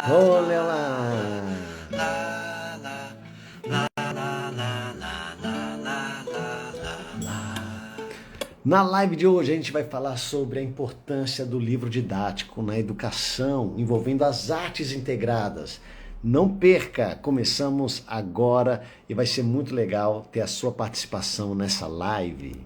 Olha lá! Na live de hoje a gente vai falar sobre a importância do livro didático na educação, envolvendo as artes integradas. Não perca, começamos agora e vai ser muito legal ter a sua participação nessa live.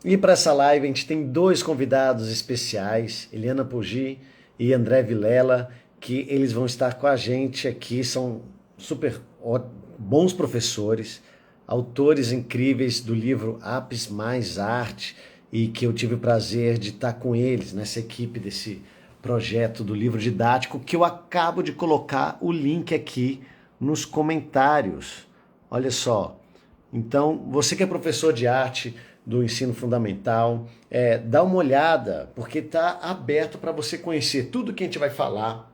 E para essa live a gente tem dois convidados especiais, Eliana Poggi e André Vilela, que eles vão estar com a gente aqui, são super bons professores, autores incríveis do livro Apps mais Arte, e que eu tive o prazer de estar com eles nessa equipe desse projeto do livro didático, que eu acabo de colocar o link aqui nos comentários. Olha só, então você que é professor de arte do ensino fundamental, dá uma olhada, porque está aberto para você conhecer tudo que a gente vai falar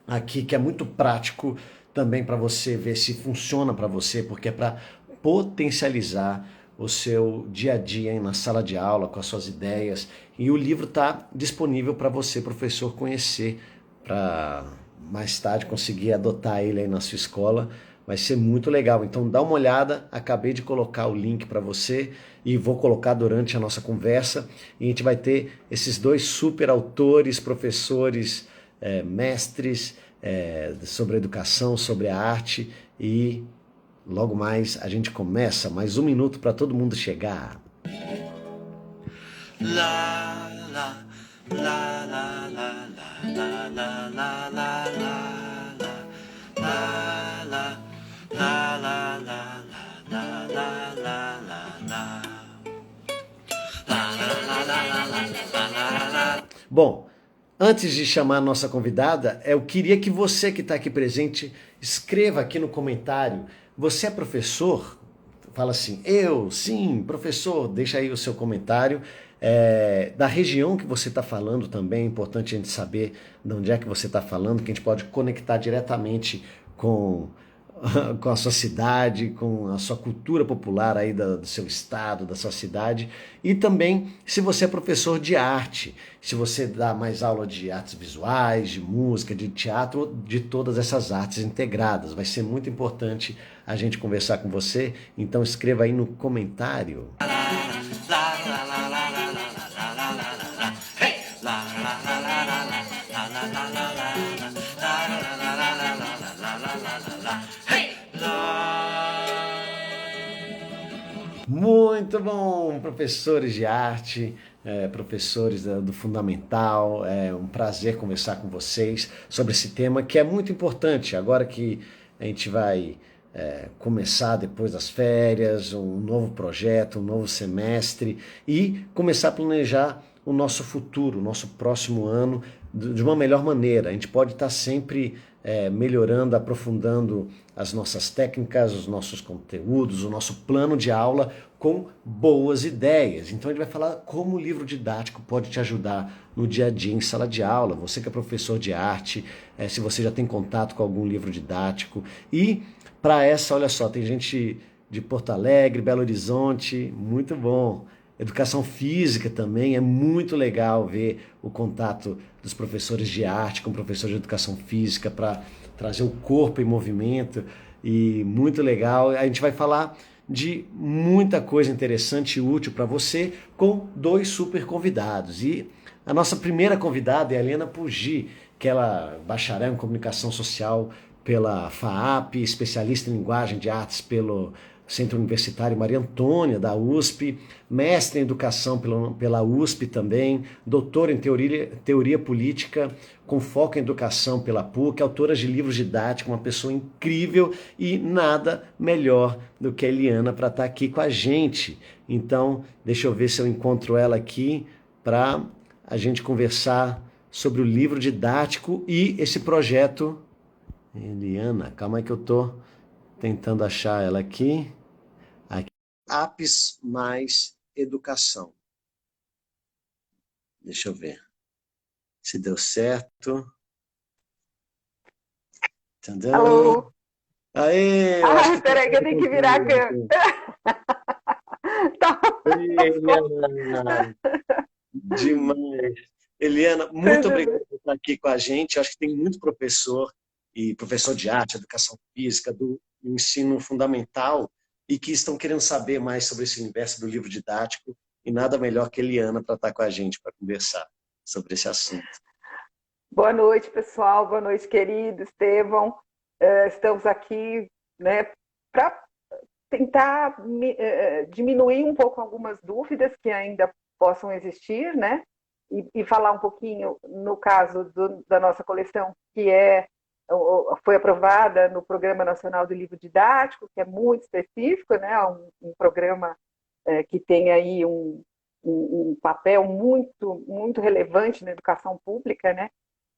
aqui, que é muito prático também para você ver se funciona para você, porque é para potencializar o seu dia a dia na sala de aula, com as suas ideias. E o livro está disponível para você, professor, conhecer, para mais tarde conseguir adotar ele aí na sua escola. Vai ser muito legal. Então dá uma olhada, acabei de colocar o link para você e vou colocar durante a nossa conversa. E a gente vai ter esses dois super autores, professores, mestres sobre a educação, sobre a arte, e logo mais a gente começa. Mais um minuto para todo mundo chegar. Lá, lá, lá, lá, lá, lá, lá, lá, lá, lá, lá. La, la, la, la, la, la, la, la. Bom, antes de chamar a nossa convidada, eu queria que você que está aqui presente escreva aqui no comentário. Você é professor? Fala assim, eu, sim, professor. Deixa aí o seu comentário. Da região que você está falando também, é importante a gente saber de onde é que você está falando, que a gente pode conectar diretamente com com a sua cidade, com a sua cultura popular aí do seu estado, da sua cidade. E também se você é professor de arte, se você dá mais aula de artes visuais, de música, de teatro, de todas essas artes integradas. Vai ser muito importante a gente conversar com você, então escreva aí no comentário. Muito bom, professores de arte, professores do Fundamental, é um prazer conversar com vocês sobre esse tema que é muito importante, agora que a gente vai começar depois das férias, um novo projeto, um novo semestre, e começar a planejar o nosso futuro, o nosso próximo ano de uma melhor maneira. A gente pode estar sempre melhorando, aprofundando as nossas técnicas, os nossos conteúdos, o nosso plano de aula com boas ideias. Então a gente vai falar como o livro didático pode te ajudar no dia a dia em sala de aula. Você que é professor de arte, se você já tem contato com algum livro didático. E para essa, olha só, tem gente de Porto Alegre, Belo Horizonte, muito bom. Educação física também, é muito legal ver o contato dos professores de arte com professores de educação física para trazer o corpo em movimento, e muito legal. A gente vai falar de muita coisa interessante e útil para você com dois super convidados. E a nossa primeira convidada é a Eliana Poggi, que ela é bacharel em comunicação social pela FAAP, especialista em linguagem de artes pelo Centro Universitário Maria Antônia, da USP, mestre em educação pela USP também, doutora em teoria política, com foco em educação pela PUC, autora de livros didáticos, uma pessoa incrível, e nada melhor do que a Eliana para estar aqui com a gente. Então, deixa eu ver se eu encontro ela aqui para a gente conversar sobre o livro didático e esse projeto. Eliana, calma aí que eu estou tentando achar ela aqui. Apps mais educação. Deixa eu ver. se deu certo. Tadã. Alô? Aê, eu acho Ai, que tá peraí que eu tudo tenho que virar a câmera. completo. Tá, Ei, Eliana, demais. Eliana, muito tudo obrigado bem. por estar aqui com a gente. Acho que tem muito professor e professor de arte, educação física, do ensino fundamental e que estão querendo saber mais sobre esse universo do livro didático e nada melhor que Eliana para estar com a gente para conversar sobre esse assunto. Boa noite, pessoal. Boa noite, querido Estevão. Estamos aqui, né, para tentar diminuir um pouco algumas dúvidas que ainda possam existir, né? E falar um pouquinho, no caso da nossa coleção, que foi aprovada no Programa Nacional do Livro Didático, que é muito específico, né? Um programa que tem aí um papel muito relevante na educação pública, né?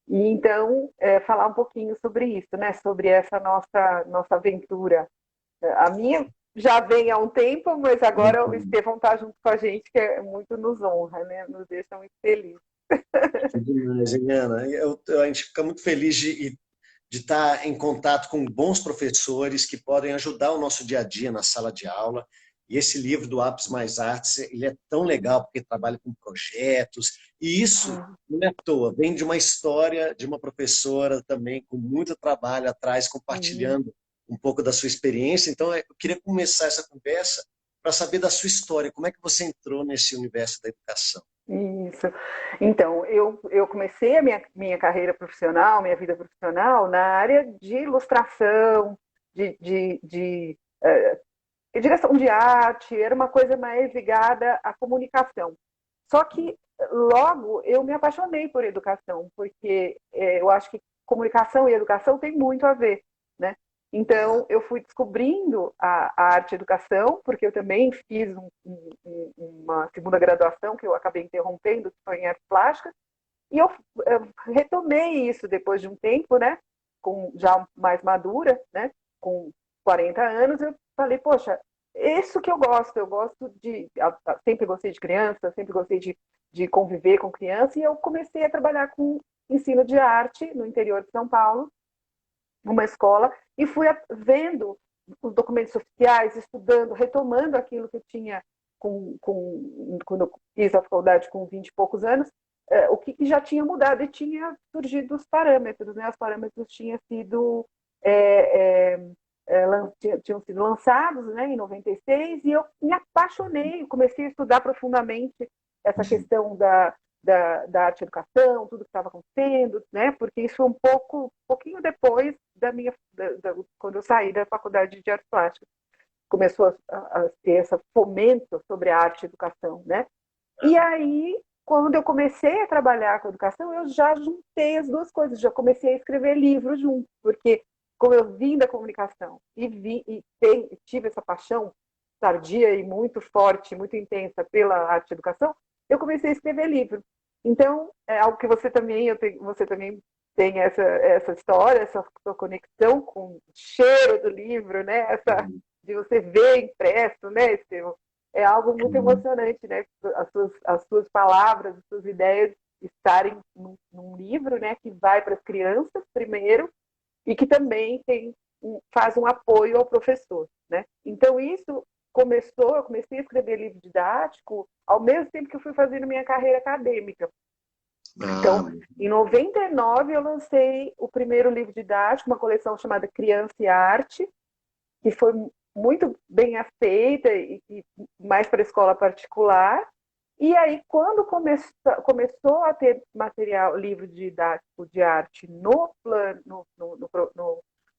E então, falar um pouquinho sobre isso, né? Sobre essa nossa aventura. A minha já vem há um tempo, mas agora o Estevão está junto com a gente, que muito nos honra, né? Nos deixa muito felizes. Que demais, Eliana. A gente fica muito feliz de estar em contato com bons professores que podem ajudar o nosso dia a dia na sala de aula. E esse livro do Apps Mais Artes, ele é tão legal porque trabalha com projetos, e isso não é à toa, vem de uma história de uma professora também com muito trabalho atrás, Sim. compartilhando um pouco da sua experiência. Então, eu queria começar essa conversa para saber da sua história, como é que você entrou nesse universo da educação? Isso. Então, eu comecei a minha carreira profissional, minha vida profissional, na área de ilustração, de direção de arte, era uma coisa mais ligada à comunicação. Só que logo eu me apaixonei por educação, porque eu acho que comunicação e educação tem muito a ver, né? Então eu fui descobrindo a arte educação, porque eu também fiz uma segunda graduação que eu acabei interrompendo, que foi em artes plásticas, e eu retomei isso depois de um tempo, né? Com já mais madura, né? Com 40 anos, eu falei, poxa, isso que eu gosto sempre gostei de criança, sempre gostei de conviver com criança, e eu comecei a trabalhar com ensino de arte no interior de São Paulo, numa escola, e fui vendo os documentos oficiais, estudando, retomando aquilo que eu tinha quando eu fiz a faculdade com 20 e poucos anos, o que já tinha mudado e tinha surgido os parâmetros, né? Os parâmetros tinham sido é, é, tinham sido lançados, né, em 96, e eu me apaixonei, comecei a estudar profundamente essa questão da arte e educação, tudo que estava acontecendo, né, porque isso foi pouquinho depois quando eu saí da faculdade de artes plásticas. Começou a ter esse fomento sobre a arte e educação, né? E aí, quando eu comecei a trabalhar com educação, eu já juntei as duas coisas, já comecei a escrever livros junto, porque como eu vim da comunicação tive essa paixão tardia e muito forte, muito intensa pela arte e educação, eu comecei a escrever livro. Então, é algo que você também tem essa história, essa sua conexão com o cheiro do livro, né? De você ver impresso, né, Estevão? É algo muito emocionante, né? As suas palavras, as suas ideias estarem num livro, né, que vai para as crianças primeiro e que também faz um apoio ao professor, né? Então isso eu comecei a escrever livro didático ao mesmo tempo que eu fui fazendo minha carreira acadêmica. Ah, Então, em 99 eu lancei o primeiro livro didático, uma coleção chamada Criança e Arte, que foi muito bem aceita e mais para a escola particular. E aí, quando começou a ter material, livro didático de arte no plano,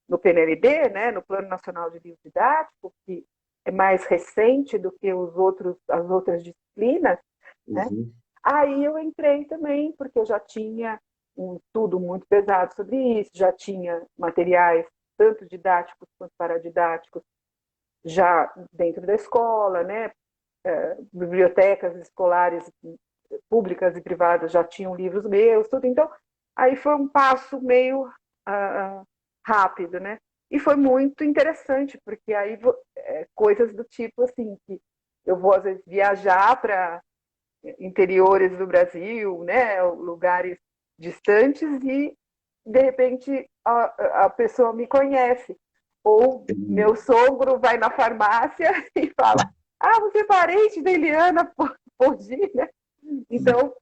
no PNLD, né, no Plano Nacional de Livro Didático, que é mais recente do que as outras disciplinas, né? uhum. Aí eu entrei também, porque eu já tinha um estudo muito pesado sobre isso, já tinha materiais tanto didáticos quanto paradidáticos já dentro da escola, né? Bibliotecas escolares públicas e privadas já tinham livros meus, tudo. Então, aí foi um passo meio rápido, né? E foi muito interessante, porque aí coisas do tipo assim, que eu vou às vezes viajar para interiores do Brasil, né? Lugares distantes e, de repente, a pessoa me conhece. Ou meu sogro vai na farmácia e fala: Ah, você é parente da Eliana Podi, né? Então,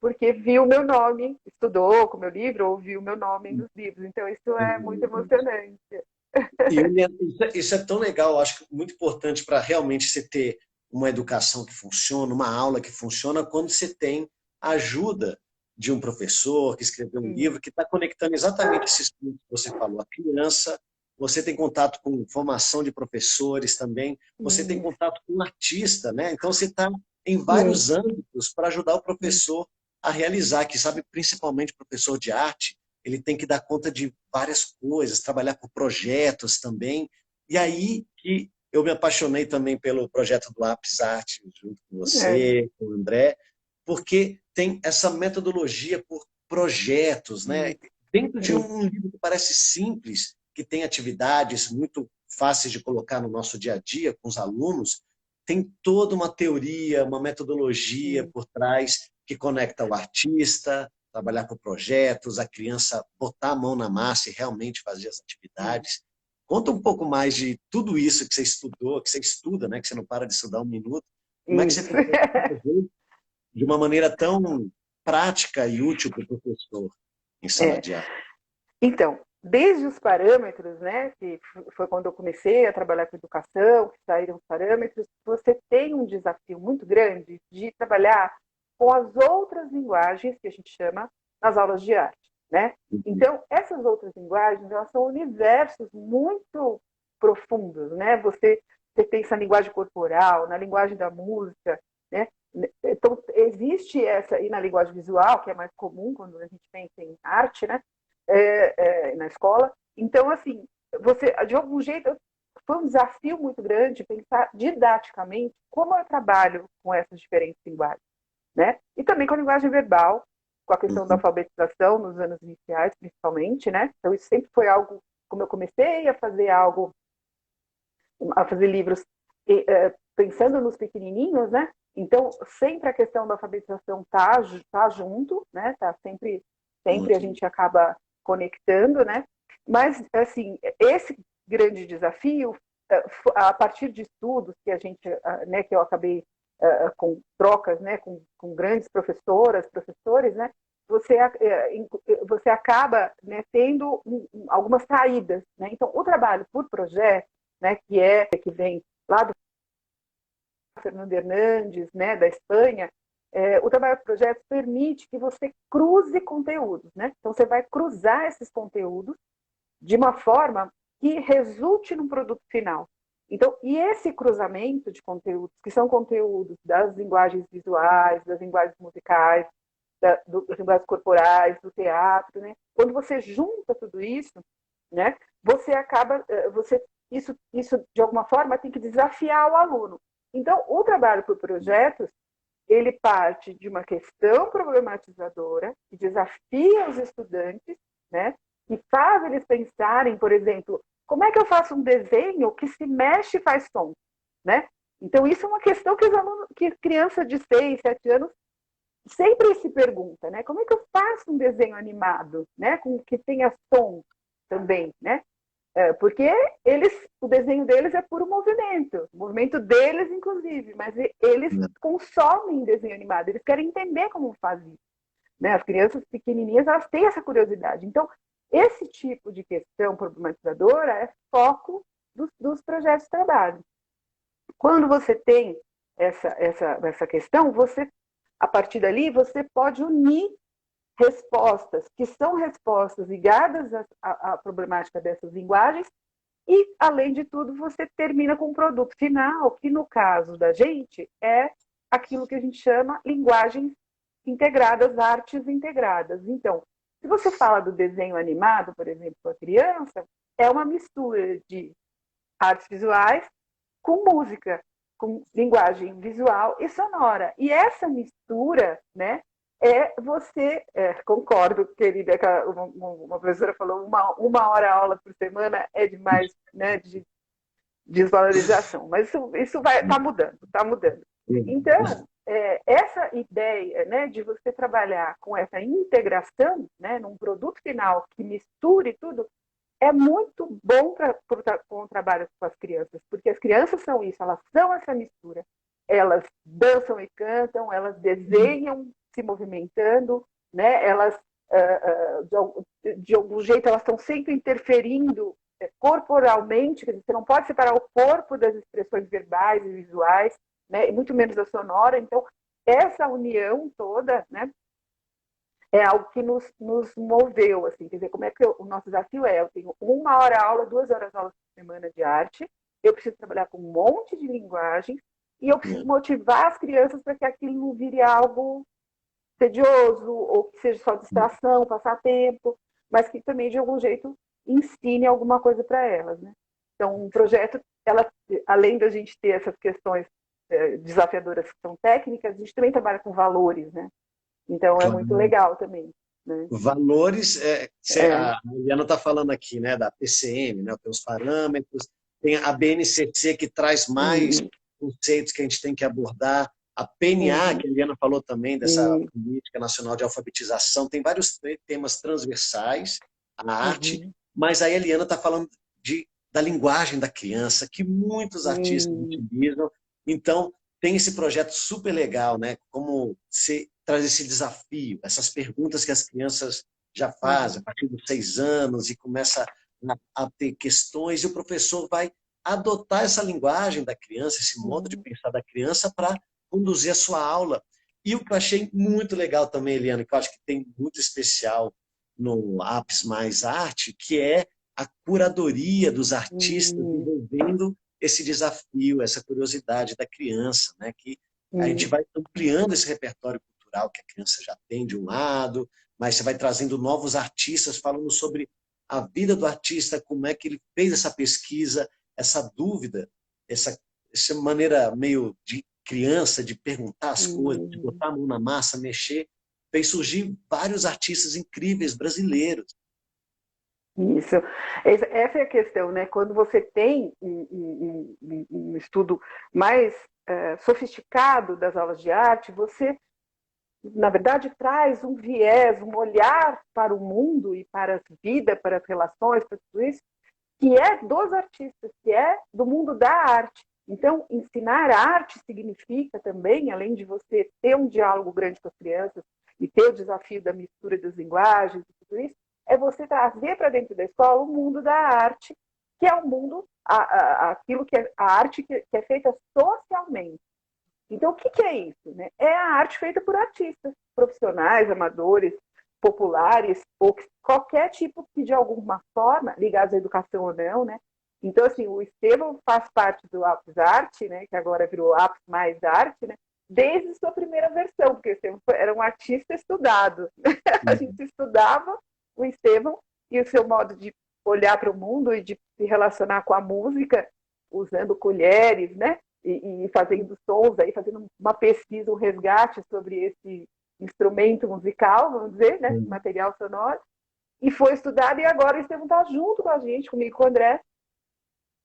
porque viu o meu nome, estudou com o meu livro, ou viu o meu nome nos livros. Então, isso é muito emocionante. E isso é tão legal, eu acho que muito importante para realmente você ter uma educação que funciona, uma aula que funciona, quando você tem a ajuda de um professor que escreveu um livro que está conectando exatamente esses pontos que você falou. A criança, você tem contato com formação de professores também, você tem contato com um artista, né? Então você está em vários âmbitos para ajudar o professor a realizar, que sabe, principalmente professor de arte, ele tem que dar conta de várias coisas, trabalhar por projetos também. E aí que eu me apaixonei também pelo projeto do Lápis Arte, junto com você, com o André, porque tem essa metodologia por projetos, né? Dentro de um livro que parece simples, que tem atividades muito fáceis de colocar no nosso dia a dia com os alunos, tem toda uma teoria, uma metodologia por trás que conecta o artista, trabalhar com projetos, a criança botar a mão na massa e realmente fazer as atividades. Conta um pouco mais de tudo isso que você estudou, que você estuda, né? Que você não para de estudar um minuto. Como é que você Isso. consegue fazer de uma maneira tão prática e útil para o professor em sala É. de aula? Então, desde os parâmetros, né, que foi quando eu comecei a trabalhar com educação, que saíram os parâmetros, você tem um desafio muito grande de trabalhar com as outras linguagens que a gente chama nas aulas de arte, né? Então, essas outras linguagens, elas são universos muito profundos, né? Você pensa na linguagem corporal, na linguagem da música, né? Então, existe essa, e na linguagem visual, que é mais comum quando a gente pensa em arte, né? Na escola. Então, assim, você, de algum jeito, foi um desafio muito grande pensar didaticamente como eu trabalho com essas diferentes linguagens, né? E também com a linguagem verbal, com a questão da alfabetização nos anos iniciais, principalmente, né? Então, isso sempre foi algo, como eu comecei a fazer livros pensando nos pequenininhos, né? Então, sempre a questão da alfabetização tá junto, né? Tá sempre a gente acaba conectando, né? Mas, assim, esse grande desafio, a partir de estudos que a gente, né, que eu acabei com trocas, né, com grandes professoras, professores, né, você acaba, né, tendo algumas saídas, né? Então, o trabalho por projeto, né, que vem lá do Fernando Hernandes, né, da Espanha, o trabalho por projetos permite que você cruze conteúdos, né? Então você vai cruzar esses conteúdos de uma forma que resulte num produto final. Então, e esse cruzamento de conteúdos, que são conteúdos das linguagens visuais, das linguagens musicais, das linguagens corporais, do teatro, né? Quando você junta tudo isso, né? Você acaba, isso de alguma forma tem que desafiar o aluno. Então, o trabalho por projetos, ele parte de uma questão problematizadora que desafia os estudantes, né? E faz eles pensarem, por exemplo, como é que eu faço um desenho que se mexe e faz som, né? Então, isso é uma questão que criança de 6, 7 anos sempre se pergunta, né? Como é que eu faço um desenho animado, né? Com que tenha som também, né? Porque o desenho deles é puro movimento, o movimento deles, inclusive, mas eles consomem desenho animado, eles querem entender como faz isso. Né? As crianças pequenininhas, elas têm essa curiosidade. Então, esse tipo de questão problematizadora é foco dos projetos de trabalho. Quando você tem essa questão, a partir dali, você pode unir respostas que são respostas ligadas à problemática dessas linguagens e, além de tudo, você termina com um produto final, que no caso da gente é aquilo que a gente chama linguagens integradas, artes integradas. Então, se você fala do desenho animado, por exemplo, para a criança, é uma mistura de artes visuais com música, com linguagem visual e sonora. E essa mistura, né, concordo, querida, uma professora falou, uma hora aula por semana é demais, né, de desvalorização, mas isso vai tá mudando, tá mudando. Então, essa ideia, né, de você trabalhar com essa integração, né, num produto final que misture tudo, é muito bom com o trabalho com as crianças, porque as crianças são isso, elas são essa mistura. Elas dançam e cantam, elas desenham se movimentando, né? Elas, de algum jeito, elas estão sempre interferindo corporalmente, quer dizer, você não pode separar o corpo das expressões verbais e visuais, né? E muito menos da sonora. Então, essa união toda, né, é algo que nos moveu, assim, quer dizer, como é que o nosso desafio é, eu tenho 1 hora aula, 2 horas aula por semana de arte, eu preciso trabalhar com um monte de linguagens e eu preciso motivar as crianças para que aquilo não vire algo tedioso ou que seja só distração, passatempo, mas que também, de algum jeito, ensine alguma coisa para elas, né? Então, um projeto, além da gente ter essas questões desafiadoras que são técnicas, a gente também trabalha com valores, né? Então é muito Claro. legal também. Né? Valores, a Eliana está falando aqui, né, da PCM, né, tem os parâmetros, tem a BNCC que traz mais conceitos que a gente tem que abordar, a PNA, que a Eliana falou também, dessa Política Nacional de Alfabetização, tem vários temas transversais à arte, mas a Eliana está falando da linguagem da criança, que muitos artistas utilizam, então tem esse projeto super legal, né, como se traz esse desafio, essas perguntas que as crianças já fazem a partir dos 6 anos e começa a ter questões, e o professor vai adotar essa linguagem da criança, esse modo de pensar da criança para conduzir a sua aula. E o que eu achei muito legal também, Eliana, que eu acho que tem muito especial no Apps Mais Arte, que é a curadoria dos artistas envolvendo esse desafio, essa curiosidade da criança, né? Que a gente vai ampliando esse repertório cultural que a criança já tem de um lado, mas você vai trazendo novos artistas falando sobre a vida do artista, como é que ele fez essa pesquisa, essa dúvida, essa maneira meio de criança de perguntar as coisas, de botar a mão na massa, mexer, fez surgir vários artistas incríveis brasileiros. Isso. Essa é a questão, né? Quando você tem um estudo mais sofisticado das aulas de arte, você, na verdade, traz um viés, um olhar para o mundo e para a vida, para as relações, para tudo isso, que é dos artistas, que é do mundo da arte. Então, ensinar arte significa também, além de você ter um diálogo grande com as crianças e ter o desafio da mistura das linguagens e tudo isso, é você trazer para dentro da escola o mundo da arte, que é o mundo, aquilo que é a arte que é feita socialmente. Então, o que é isso? Né? É a arte feita por artistas, profissionais, amadores, populares, ou qualquer tipo que, de alguma forma, ligados à educação ou não, né? Então, assim, o Estevão faz parte do Apps Arte, né? Que agora virou Apps Mais Arte, né? Desde sua primeira versão, porque o Estevão era um artista estudado. A gente estudava o Estevão e o seu modo de olhar para o mundo e de se relacionar com a música, usando colheres, né? E fazendo sons, aí fazendo uma pesquisa, um resgate sobre esse instrumento musical, vamos dizer, né? Material sonoro, e foi estudado, e agora o Estevão está junto com a gente, comigo e com o André,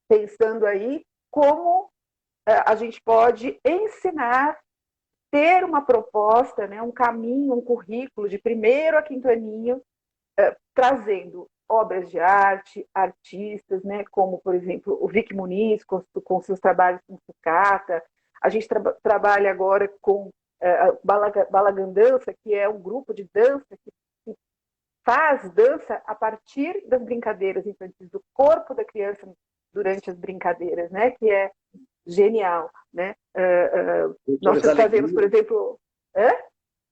pensando aí como a gente pode ensinar, ter uma proposta, né? Um caminho, um currículo de primeiro a quinto aninho, trazendo obras de arte, artistas, né, como, por exemplo, o Vic Muniz, com seus trabalhos com sucata. A gente trabalha agora com Balagandança, que é um grupo de dança que faz dança a partir das brincadeiras infantis, do corpo da criança durante as brincadeiras, né, que é genial. Né? Nós fazemos, por exemplo...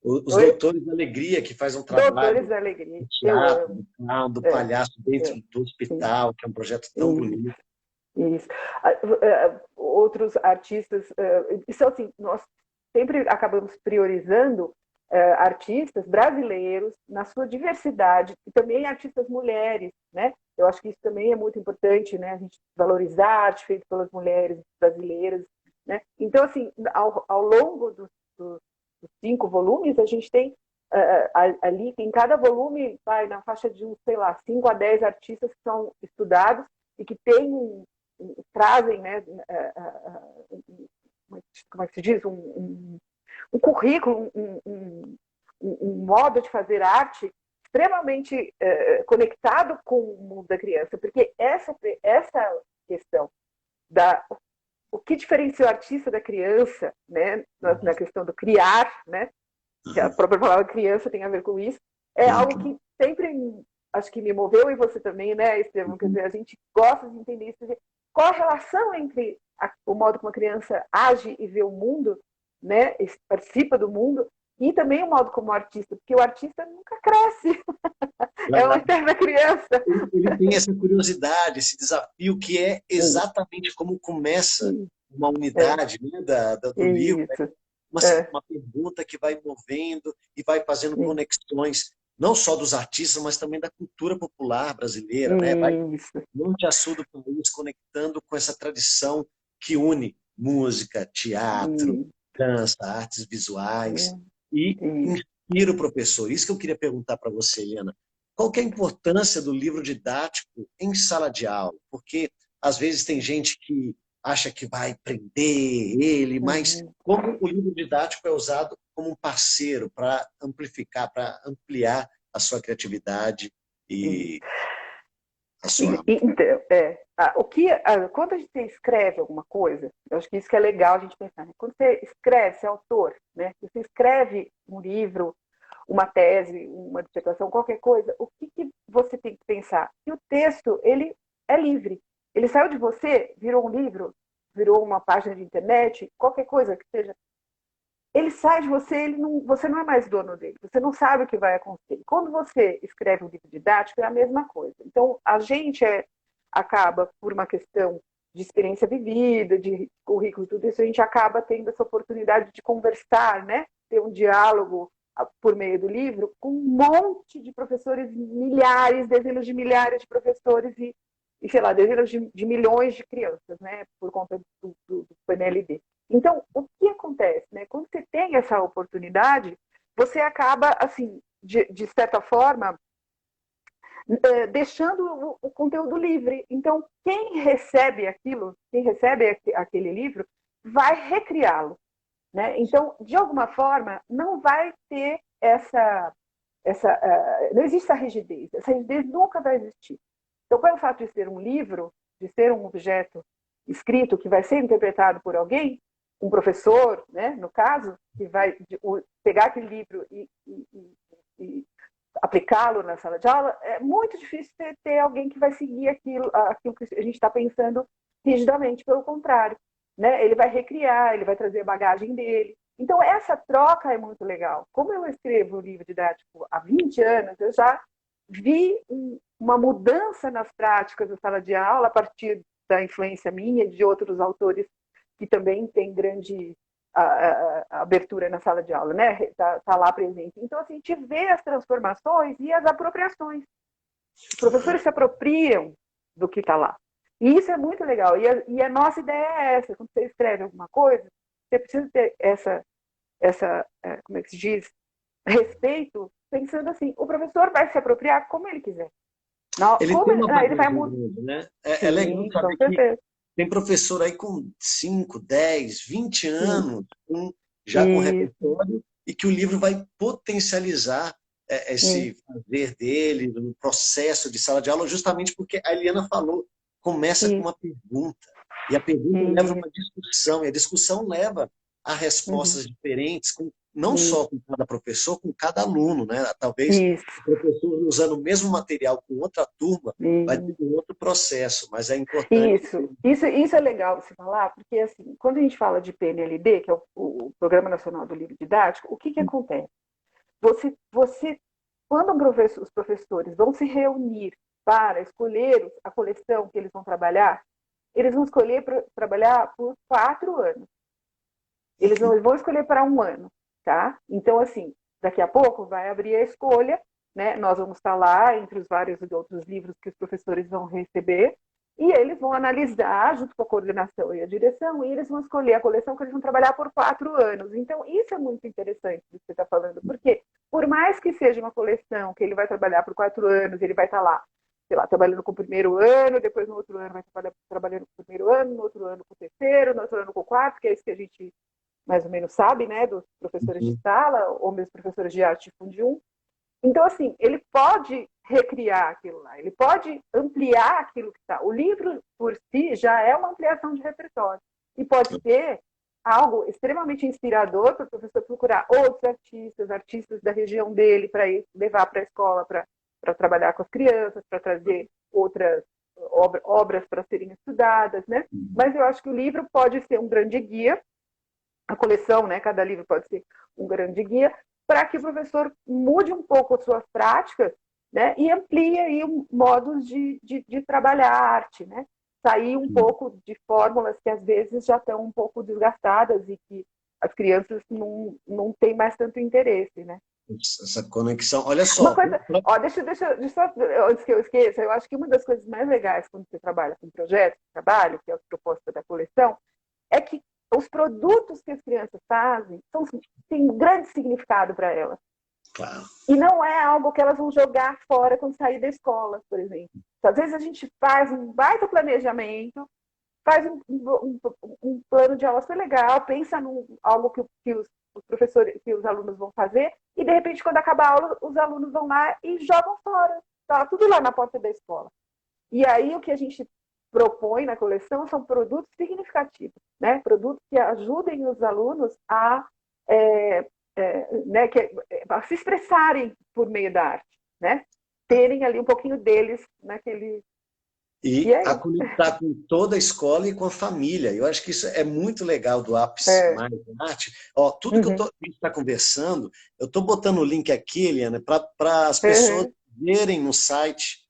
Os Doutores da Alegria, que faz um trabalho Doutores da Alegria. do teatro, do palhaço dentro do hospital, que é um projeto tão bonito. Isso. Outros artistas, isso assim, nós sempre acabamos priorizando artistas brasileiros na sua diversidade e também artistas mulheres, né? Eu acho que isso também é muito importante, né? A gente valorizar a arte feita pelas mulheres brasileiras, né? Então, assim, ao longo dos 5 volumes, a gente tem ali, em cada volume, vai na faixa de, sei lá, 5 a 10 artistas que são estudados e que trazem, né, como é que se diz, um um currículo, um modo de fazer arte extremamente conectado com o mundo da criança, porque essa questão da o que diferencia o artista da criança, né, na questão do criar, né, que a própria palavra criança tem a ver com isso, é algo que sempre acho que me moveu e você também, né, Estevam? Quer dizer, a gente gosta de entender isso, qual a relação entre o modo como a criança age e vê o mundo, né, participa do mundo, e também o modo como o artista, porque o artista nunca cresce, é uma eterna criança. Ele tem essa curiosidade, esse desafio, que é exatamente como começa uma unidade, né, do livro. Isso. Uma pergunta que vai movendo e vai fazendo conexões, não só dos artistas, mas também da cultura popular brasileira, né? Vai norte a sul do país, conectando com essa tradição que une música, teatro, dança, artes visuais, e inspira o professor. Isso que eu queria perguntar para você, Helena. Qual que é a importância do livro didático em sala de aula? Porque, às vezes, tem gente que acha que vai prender ele, mas como o livro didático é usado como um parceiro para amplificar, para ampliar a sua criatividade e a sua... Então, quando a gente escreve alguma coisa, eu acho que isso que é legal a gente pensar, né? Quando você escreve, você é autor, né? Você escreve um livro, uma tese, uma dissertação, qualquer coisa, o que você tem que pensar? Que o texto, ele é livre. Ele saiu de você, virou um livro, virou uma página de internet, qualquer coisa que seja. Ele sai de você, você não é mais dono dele, você não sabe o que vai acontecer. Quando você escreve um livro didático, é a mesma coisa. Então, a gente acaba, por uma questão de experiência vivida, de currículo, tudo isso, a gente acaba tendo essa oportunidade de conversar, né? Ter um diálogo por meio do livro com um monte de professores, milhares, dezenas de milhares de professores e sei lá, dezenas de milhões de crianças, né? Por conta do PNLD. Então, o que acontece, né? Quando você tem essa oportunidade, você acaba, assim, de certa forma, deixando o conteúdo livre. Então, quem recebe aquilo, quem recebe aquele livro, vai recriá-lo, né? Então, de alguma forma, não vai ter não existe essa rigidez. Essa rigidez nunca vai existir. Então, pelo fato de ser um livro, de ser um objeto escrito que vai ser interpretado por alguém, um professor, né, no caso, que vai pegar aquele livro e aplicá-lo na sala de aula, é muito difícil ter alguém que vai seguir aquilo que a gente está pensando rigidamente. Pelo contrário, né, ele vai recriar, ele vai trazer a bagagem dele. Então, essa troca é muito legal. Como eu escrevo o livro didático há 20 anos, eu já vi uma mudança nas práticas da sala de aula a partir da influência minha e de outros autores que também têm grande abertura na sala de aula, né? Tá lá presente. Então, assim, a gente vê as transformações e as apropriações. Os professores se apropriam do que está lá. E isso é muito legal. E a nossa ideia é essa. Quando você escreve alguma coisa, você precisa ter como é que se diz? Respeito, pensando assim, o professor vai se apropriar como ele quiser. Não, Ele tem uma ele vai bagagem mudar. grande, né? Sim, É legal com saber que certeza. tem professor aí com 5, 10, 20 anos, já com Isso. repertório, e que o livro vai potencializar Isso. esse fazer dele, no processo de sala de aula, justamente porque a Eliana falou, começa com Isso. uma pergunta, e a pergunta leva a uma discussão, e a discussão leva a respostas diferentes, não só com cada professor, com cada aluno, né? Talvez Isso. o professor usando o mesmo material com outra turma vai ter um outro processo, mas é importante. Isso é legal você falar, porque assim, quando a gente fala de PNLD, que é o Programa Nacional do Livro Didático, o que acontece? Quando os professores vão se reunir para escolher a coleção que eles vão trabalhar, eles vão escolher trabalhar por 4 anos. Eles não vão escolher para um ano, tá? Então, assim, daqui a pouco vai abrir a escolha, né? Nós vamos estar lá entre os vários outros livros que os professores vão receber e eles vão analisar junto com a coordenação e a direção e eles vão escolher a coleção que eles vão trabalhar por 4 anos. Então, isso é muito interessante do que você está falando, porque por mais que seja uma coleção que ele vai trabalhar por 4 anos, ele vai estar lá, sei lá, trabalhando com o primeiro ano, depois no outro ano vai trabalhando com o primeiro ano, no outro ano com o terceiro, no outro ano com o quarto, que é isso que a gente mais ou menos sabe, né, dos professores de Uhum. sala, ou mesmo professores de arte de Fundi 1. Então, assim, ele pode recriar aquilo lá, ele pode ampliar aquilo que está. O livro, por si, já é uma ampliação de repertório. E pode ser algo extremamente inspirador para o professor procurar outros artistas, artistas da região dele, para levar para a escola, para trabalhar com as crianças, para trazer outras obras para serem estudadas, né? Uhum. Mas eu acho que o livro pode ser um grande guia, a coleção, né? Cada livro pode ser um grande guia, para que o professor mude um pouco as suas práticas, né? E amplie aí modos de trabalhar a arte, né? Sair um pouco de fórmulas que às vezes já estão um pouco desgastadas e que as crianças não têm mais tanto interesse, né? Essa conexão. Olha Uma só. coisa, ó, antes que eu esqueça, eu acho que uma das coisas mais legais quando você trabalha com projetos de trabalho, que é a proposta da coleção, é que os produtos que as crianças fazem têm um grande significado para elas. Claro. E não é algo que elas vão jogar fora quando sair da escola, por exemplo. Então, às vezes a gente faz um baita planejamento, faz um plano de aula super legal, pensa em algo que os professores, que os alunos vão fazer, e de repente, quando acaba a aula, os alunos vão lá e jogam fora. Tá tudo lá na porta da escola. E aí o que a gente propõe na coleção são produtos significativos, né? Produtos que ajudem os alunos é, né, a se expressarem por meio da arte, né? Terem ali um pouquinho deles naquele. E E é a isso. conectar com toda a escola e com a família. Eu acho que isso é muito legal do Apps É. Mais Arte. Ó, tudo que Uhum. a gente está conversando, eu estou botando o link aqui, Eliana, para as pessoas Uhum. verem no site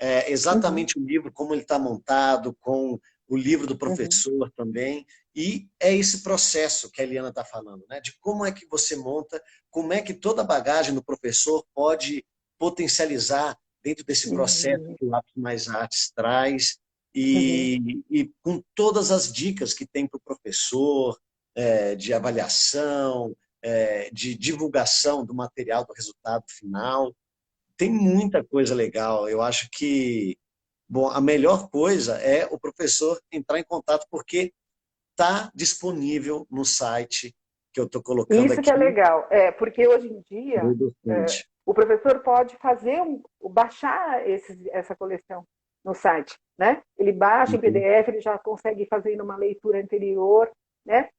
Uhum. exatamente o livro, como ele está montado, com o livro do Uhum. professor também. E é esse processo que a Eliana está falando, né? De como é que você monta, como é que toda a bagagem do professor pode potencializar dentro desse processo Uhum. que o Lápis Mais Artes traz, Uhum. e com todas as dicas que tem para o professor, de avaliação, de divulgação do material, do resultado final. Tem muita coisa legal. Eu acho que, bom, a melhor coisa é o professor entrar em contato, porque está disponível no site que eu estou colocando Isso que é aqui, legal, porque hoje em dia do docente. o professor pode fazer baixar essa coleção no site, né? Ele baixa em Uhum. PDF, ele já consegue fazer uma leitura anterior, né?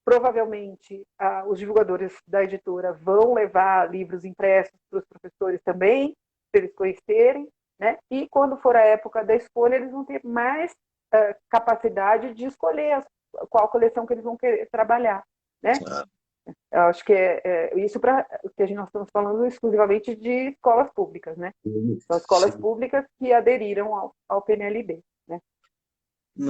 Provavelmente os divulgadores da editora vão levar livros impressos para os professores também, para eles conhecerem, né? E quando for a época da escolha, eles vão ter mais capacidade de escolher qual coleção que eles vão querer trabalhar, né? Ah, Eu acho que isso para que nós estamos falando exclusivamente de escolas públicas, né? São escolas sim. públicas que aderiram ao PNLD, né?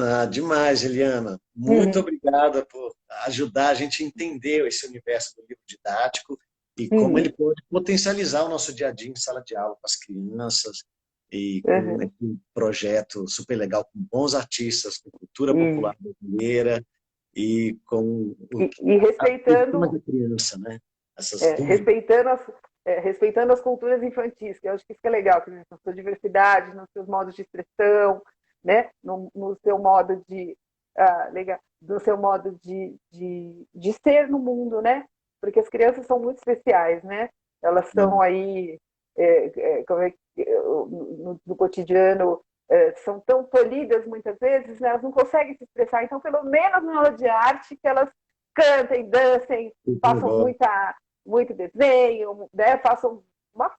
Ah, demais, Eliana. Muito Uhum, obrigada por ajudar a gente a entender esse universo do livro didático e como ele uhum, pode potencializar o nosso dia a dia em sala de aula com as crianças e com uhum. esse projeto super legal com bons artistas, com cultura E, popular brasileira e com e a autoestima respeitando, da criança, né? Essas é, dúvidas. respeitando as, respeitando as culturas infantis, que eu acho que isso que é legal, que na sua diversidade, nos seus modos de expressão, né? No seu modo de legal, no seu modo de ser no mundo, né? Porque as crianças são muito especiais, né? Elas são aí como é, no cotidiano são tão tolhidas muitas vezes, né? Elas não conseguem se expressar. Então, pelo menos na aula de arte, que elas cantem, dancem, façam muito desenho, né? Façam uma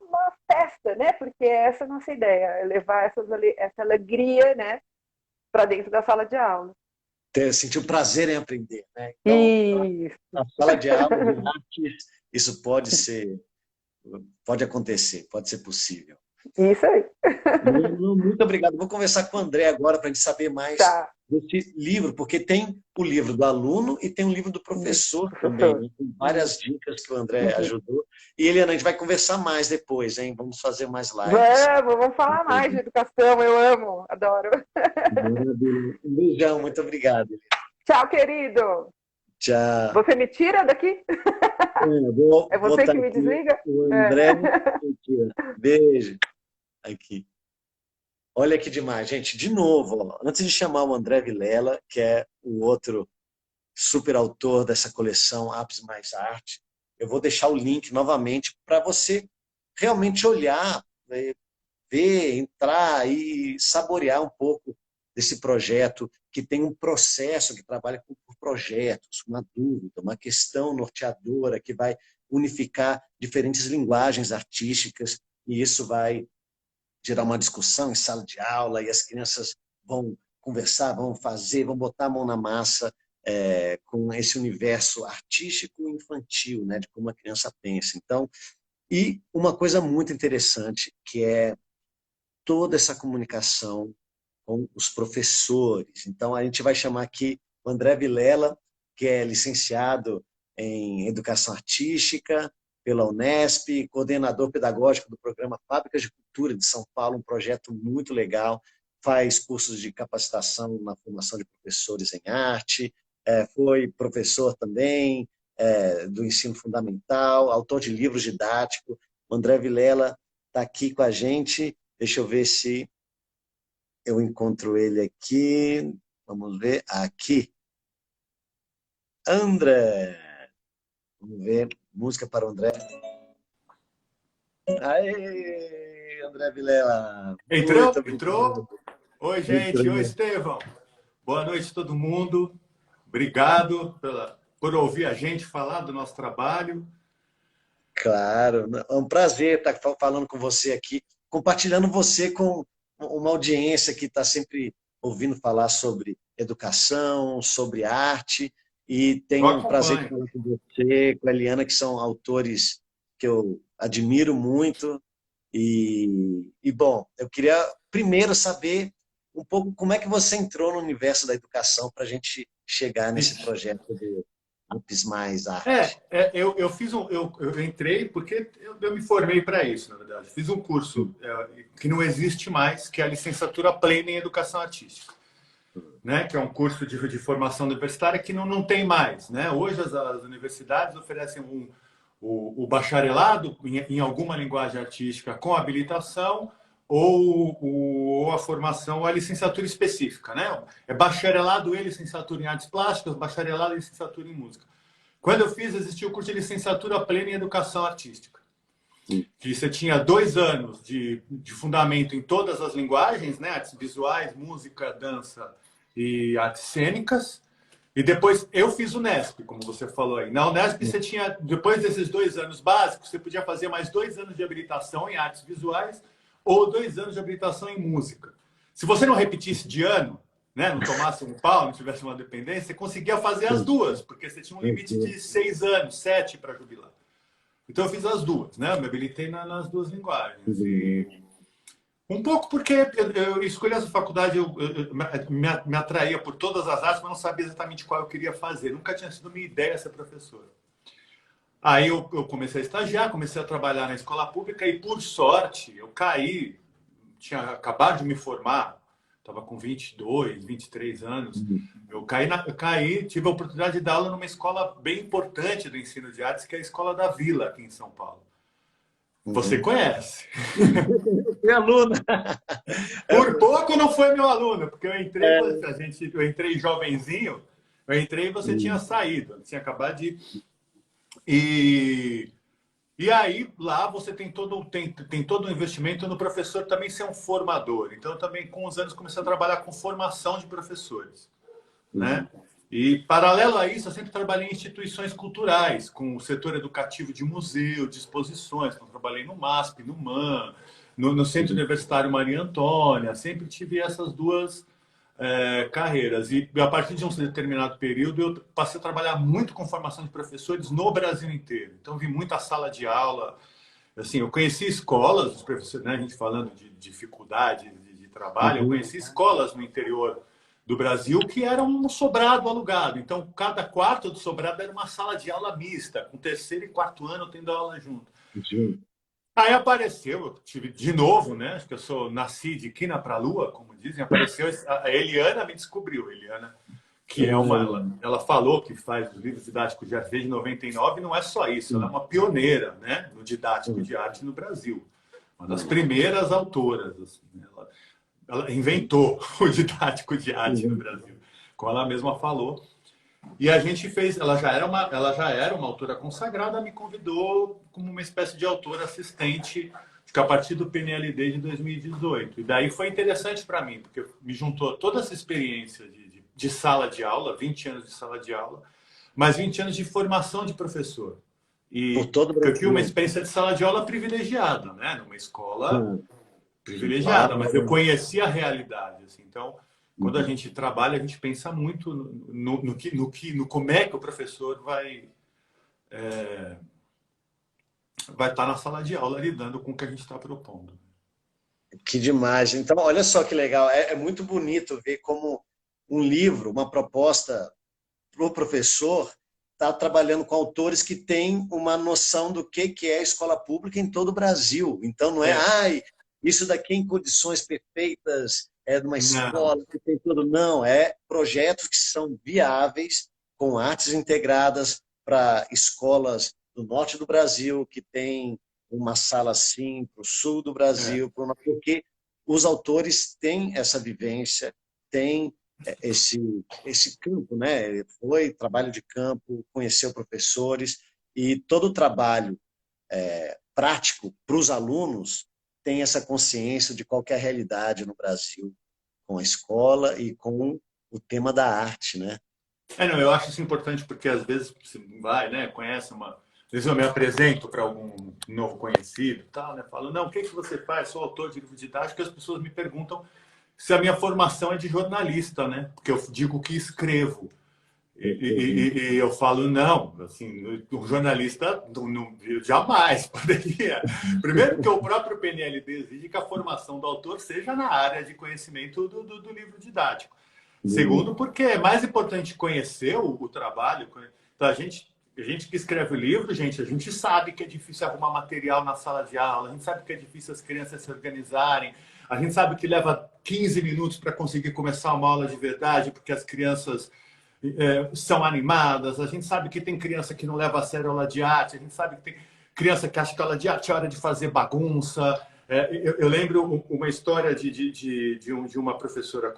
festa, né? Porque essa é a nossa ideia, é levar essa alegria, né? Para dentro da sala de aula. Sentir o prazer em aprender, né? Então, Isso, a sala de aula de artes, isso pode acontecer, pode ser possível. isso aí. Muito obrigado. Vou conversar com o André agora para a gente saber mais Tá. desse livro, porque tem o livro do aluno e tem o livro do Isso, professor também, professor. né? Tem várias Isso. dicas que o André Uhum. ajudou. E, Eliana, a gente vai conversar mais depois, hein? Vamos fazer mais lives. Vamos falar mais de educação, eu amo, adoro. Maravilha. Um beijão, muito obrigado. Tchau, querido. Tchau. Você me tira daqui? Vou É você botar que me aqui desliga? o É. André. Aqui, ó. Beijo. Aqui. Olha que demais, gente. De novo, ó, antes de chamar o André Vilela, que é o outro super autor dessa coleção Apps Mais Arte. Eu vou deixar o link novamente para você realmente olhar, ver, entrar e saborear um pouco desse projeto que tem um processo, que trabalha por projetos, uma dúvida, uma questão norteadora que vai unificar diferentes linguagens artísticas e isso vai gerar uma discussão em sala de aula e as crianças vão conversar, vão fazer, vão botar a mão na massa com esse universo artístico e infantil, né, de como a criança pensa. Então, e uma coisa muito interessante que é toda essa comunicação com os professores. Então, a gente vai chamar aqui o André Vilela, que é licenciado em Educação Artística pela Unesp, coordenador pedagógico do programa Fábricas de Cultura de São Paulo, um projeto muito legal, faz cursos de capacitação na formação de professores em arte, foi professor também do ensino fundamental, autor de livros didáticos. O André Vilela está aqui com a gente. Deixa eu ver se eu encontro ele aqui. Vamos ver. Aqui. André. Vamos ver. Música para o André. Aê, André Vilela. Entrou? Muito obrigado. Entrou? Oi, gente. Oi, Entrou. Estevão. Boa noite, todo mundo. Obrigado por ouvir a gente falar do nosso trabalho. Claro. É um prazer estar falando com você aqui, compartilhando você com uma audiência que está sempre ouvindo falar sobre educação, sobre arte, e Eu tenho um prazer de acompanho. falar com você, com a Eliana, que são autores que eu admiro muito. Bom, eu queria primeiro saber um pouco como é que você entrou no universo da educação para a gente chegar nesse Ixi. projeto de Apps Mais Arte. Eu fiz eu entrei porque eu me formei para isso, na verdade. Fiz um curso que não existe mais, que é a licenciatura plena em Educação Artística, né? Que é um curso de formação universitária que não tem mais, né? Hoje as universidades oferecem o bacharelado em alguma linguagem artística com habilitação ou a formação, a licenciatura específica, né? É bacharelado e licenciatura em artes plásticas, bacharelado e licenciatura em música. Quando eu fiz, existia o curso de licenciatura plena em educação artística, que você tinha 2 anos de fundamento em todas as linguagens, né? Artes visuais, música, dança e artes cênicas. E depois eu fiz o Unesp, como você falou aí. Na Unesp você tinha, depois desses 2 anos básicos, você podia fazer mais 2 anos de habilitação em artes visuais ou 2 anos de habilitação em música. Se você não repetisse de ano, né, não tomasse um pau, não tivesse uma dependência, você conseguia fazer as duas, porque você tinha um limite de 6 anos, 7 para jubilar. Então eu fiz as duas, né? Eu me habilitei nas 2 linguagens. E um pouco porque eu escolhi essa faculdade, eu me atraía por todas as artes, mas não sabia exatamente qual eu queria fazer. Nunca tinha sido minha ideia ser professor. Aí eu comecei a estagiar, comecei a trabalhar na escola pública e, por sorte, eu caí, tinha acabado de me formar, estava com 22, 23 anos. Eu caí, tive a oportunidade de dar aula numa escola bem importante do ensino de artes, que é a Escola da Vila, aqui em São Paulo. Você conhece? Fui aluno. Por pouco não foi meu aluno, porque eu entrei jovenzinho, eu entrei e você tinha saído, eu tinha acabado de... E aí, lá você tem todo o investimento no professor também ser um formador. Então, eu também, com os anos, comecei a trabalhar com formação de professores, né? E, paralelo a isso, eu sempre trabalhei em instituições culturais, com o setor educativo de museu, de exposições. Então, trabalhei no MASP, no MAN, no Centro Universitário Maria Antônia. Sempre tive essas duas carreiras. E, a partir de um determinado período, eu passei a trabalhar muito com formação de professores no Brasil inteiro. Então, vi muita sala de aula. Assim, eu conheci escolas, os professores, né, a gente falando de dificuldade de trabalho, eu conheci escolas no interior do Brasil que era um sobrado alugado. Então, cada quarto do sobrado era uma sala de aula mista, com 3º e 4º ano tendo aula junto. Aí apareceu, eu tive de novo, né? Acho que eu nasci de quina para a lua, como dizem. Apareceu a Eliana, me descobriu. Eliana, que é ela falou que faz os livros didáticos de arte desde 99, não é só isso, ela é uma pioneira, né, no didático de arte no Brasil. Uma das primeiras autoras. Assim, ela inventou o didático de arte no Brasil, como ela mesma falou. E a gente fez, ela já era uma autora consagrada, me convidou como uma espécie de autora assistente, acho que a partir do PNLD de 2018. E daí foi interessante para mim, porque me juntou toda essa experiência de sala de aula, 20 anos de sala de aula, mais 20 anos de formação de professor. Por E todo o eu tive uma Brasil. experiência de sala de aula privilegiada, né? Numa escola privilegiada, Claro. mas eu conhecia a realidade. Assim. Então, quando a gente trabalha, a gente pensa muito no como é que o professor vai estar na sala de aula lidando com o que a gente está propondo. Que demais. Então, olha só que legal. É muito bonito ver como um livro, uma proposta para o professor, está trabalhando com autores que têm uma noção do que é a escola pública em todo o Brasil. Então, não é, É, isso daqui em condições perfeitas, é de uma não, escola que tem tudo. Não, é projetos que são viáveis, com artes integradas para escolas do norte do Brasil, que tem uma sala assim, para o sul do é. Brasil, porque os autores têm essa vivência, têm esse campo, né? Ele foi trabalho de campo, conheceu professores e todo o trabalho prático para os alunos tem essa consciência de qualquer realidade no Brasil com a escola e com o tema da arte, né? Não, eu acho isso importante porque às vezes você vai, né, conhece uma. Às vezes eu me apresento para algum novo conhecido, tal, né? Falo, não, o que você faz? Sou autor de livro didático, e as pessoas me perguntam se a minha formação é de jornalista, né? Porque eu digo que escrevo. E eu falo, não, assim, o jornalista eu jamais poderia. Primeiro, que o próprio PNLD exige que a formação do autor seja na área de conhecimento do livro didático. Segundo, porque é mais importante conhecer o trabalho. Então, a gente que escreve o livro, gente, a gente sabe que é difícil arrumar material na sala de aula, a gente sabe que é difícil as crianças se organizarem, a gente sabe que leva 15 minutos para conseguir começar uma aula de verdade, porque as crianças são animadas, a gente sabe que tem criança que não leva a sério a aula de arte, a gente sabe que tem criança que acha que a aula de arte é hora de fazer bagunça. Eu lembro uma história de uma professora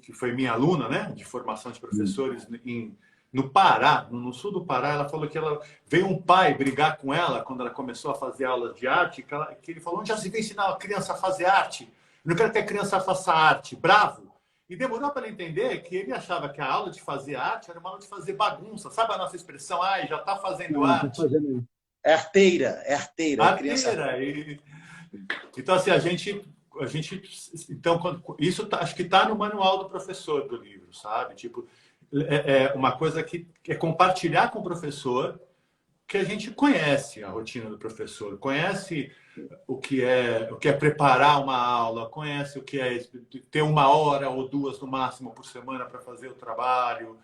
que foi minha aluna, né, de formação de professores no Pará, no sul do Pará. Ela falou que veio um pai brigar com ela quando ela começou a fazer aulas de arte, que ele falou, onde já se vê ensinar a criança a fazer arte? Eu não quero que a criança faça arte. Bravo! E demorou para ele entender que ele achava que a aula de fazer arte era uma aula de fazer bagunça. Sabe a nossa expressão? Ai, já está fazendo arte. É arteira, é criança. Arteira. Então, assim, então, isso acho que está no manual do professor do livro, sabe? Tipo, uma coisa que é compartilhar com o professor que a gente conhece a rotina do professor, conhece o que é preparar uma aula, conhece o que é ter 1 hora ou 2 no máximo por semana para fazer o trabalho.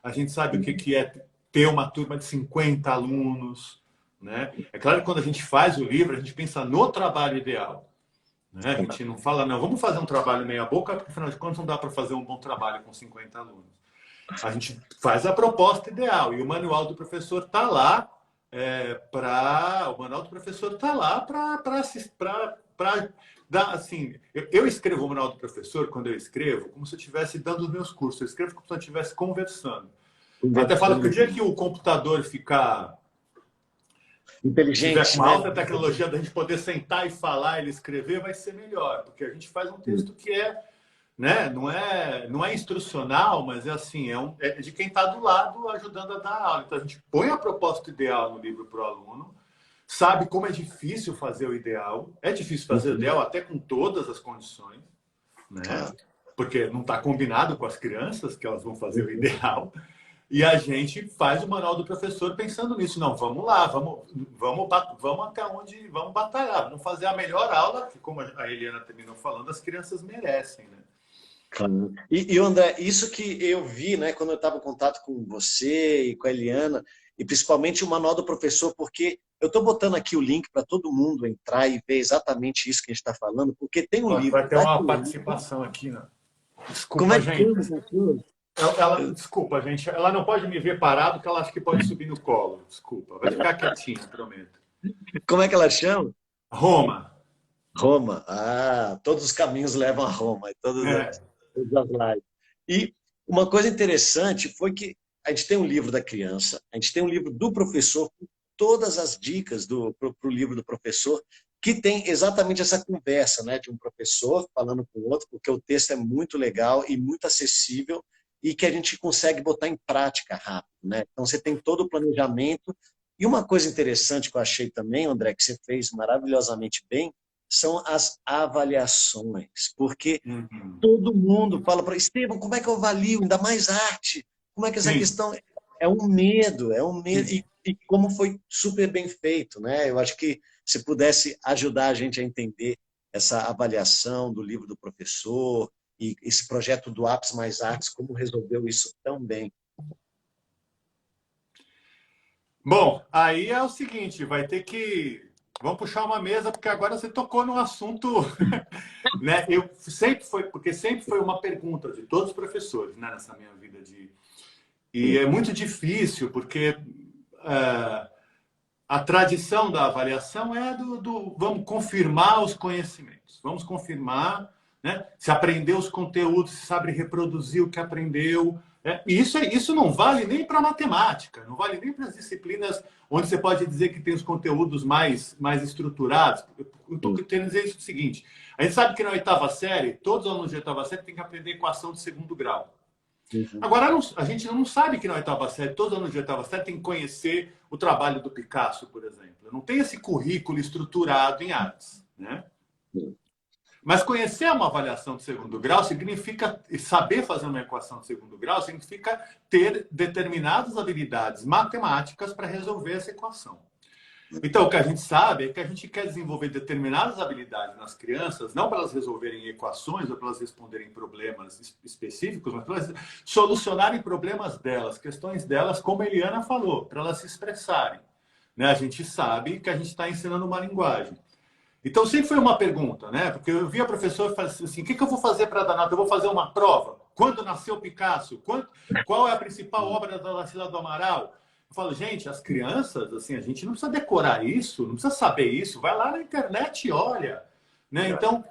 A gente sabe o que é ter uma turma de 50 alunos, né? É claro que quando a gente faz o livro, a gente pensa no trabalho ideal. Né? A gente não fala, não, vamos fazer um trabalho meia boca, porque afinal de contas não dá para fazer um bom trabalho com 50 alunos. A gente faz a proposta ideal e o manual do professor está lá o manual do professor está lá para dar assim. Eu escrevo o manual do professor quando eu escrevo como se eu estivesse dando os meus cursos. Eu escrevo como se eu estivesse conversando. Até falo que o dia que o computador ficar Inteligente, tiver com uma né? alta tecnologia da gente poder sentar e falar, ele escrever, vai ser melhor, porque a gente faz um texto que né, não é instrucional, mas é assim, é de quem está do lado ajudando a dar aula. Então a gente põe a proposta ideal no livro para o aluno, sabe como é difícil fazer o ideal, é difícil fazer o ideal até com todas as condições, né? Porque não está combinado com as crianças que elas vão fazer o ideal. E a gente faz o manual do professor pensando nisso. Não, vamos lá, vamos até onde vamos batalhar, vamos fazer a melhor aula, que como a Eliana terminou falando, as crianças merecem, né? Claro. E André, isso que eu vi, né, quando eu estava em contato com você e com a Eliana, e principalmente o manual do professor, porque eu estou botando aqui o link para todo mundo entrar e ver exatamente isso que a gente está falando, porque tem um livro Vai ter da uma Eliana. participação aqui, né? Como Desculpa, é que gente. chama? Desculpa, gente. Ela não pode me ver parado, porque ela acha que pode subir no colo. Desculpa. Vai ficar quietinha, prometo. Como é que ela chama? Roma. Roma. Ah, todos os caminhos levam a Roma, todas as lives. E uma coisa interessante foi que a gente tem um livro da criança, a gente tem um livro do professor, com todas as dicas para o livro do professor, que tem exatamente essa conversa, né, de um professor falando com o outro, porque o texto é muito legal e muito acessível e que a gente consegue botar em prática rápido, né? Então você tem todo o planejamento. E uma coisa interessante que eu achei também, André, que você fez maravilhosamente bem, são as avaliações, porque Uhum. todo mundo fala para Estevam, como é que eu avalio, ainda mais arte? Como é que essa Sim, questão é um medo sim. e como foi super bem feito, né? Eu acho que se pudesse ajudar a gente a entender essa avaliação do livro do professor e esse projeto do Apps Mais Artes, como resolveu isso tão bem. Bom, aí é o seguinte, vai ter que... Vamos puxar uma mesa, porque agora você tocou num assunto, né? Eu sempre foi, porque sempre foi uma pergunta de todos os professores, né, nessa minha vida de... E é muito difícil, porque a tradição da avaliação é vamos confirmar os conhecimentos, vamos confirmar, né, se aprendeu os conteúdos, se sabe reproduzir o que aprendeu. Né? E isso não vale nem para matemática, não vale nem para as disciplinas onde você pode dizer que tem os conteúdos mais estruturados. Eu estou querendo dizer isso o seguinte: a gente sabe que na oitava série, todos os alunos de oitava série têm que aprender equação de segundo grau. Uhum. Agora, a gente não sabe que na oitava série, todos os alunos de oitava série têm que conhecer o trabalho do Picasso, por exemplo. Não tem esse currículo estruturado em artes, né? Mas conhecer uma avaliação de segundo grau significa, saber fazer uma equação de segundo grau significa ter determinadas habilidades matemáticas para resolver essa equação. Então, o que a gente sabe é que a gente quer desenvolver determinadas habilidades nas crianças, não para elas resolverem equações ou para elas responderem problemas específicos, mas para elas solucionarem problemas delas, questões delas, como a Eliana falou, para elas se expressarem. Né? A gente sabe que a gente está ensinando uma linguagem. Então, sempre foi uma pergunta, né? Porque eu via a professora e falava assim, o que eu vou fazer para dar nota? Eu vou fazer uma prova? Quando nasceu Picasso? Qual é a principal obra da Tarsila do Amaral? Eu falo, gente, as crianças, assim, a gente não precisa decorar isso, não precisa saber isso, vai lá na internet e olha. Né? Então,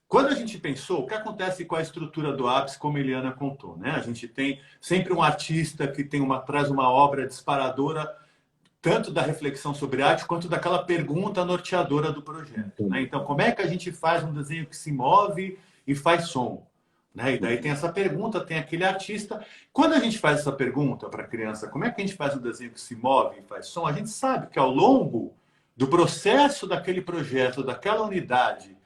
quando a gente pensou, o que acontece com a estrutura do ápice, como a Eliana contou, né? A gente tem sempre um artista que traz uma obra disparadora, tanto da reflexão sobre arte, quanto daquela pergunta norteadora do projeto. Né? Então, como é que a gente faz um desenho que se move e faz som? Né? E daí tem essa pergunta, tem aquele artista. Quando a gente faz essa pergunta para a criança, como é que a gente faz um desenho que se move e faz som? A gente sabe que ao longo do processo daquele projeto, daquela unidade,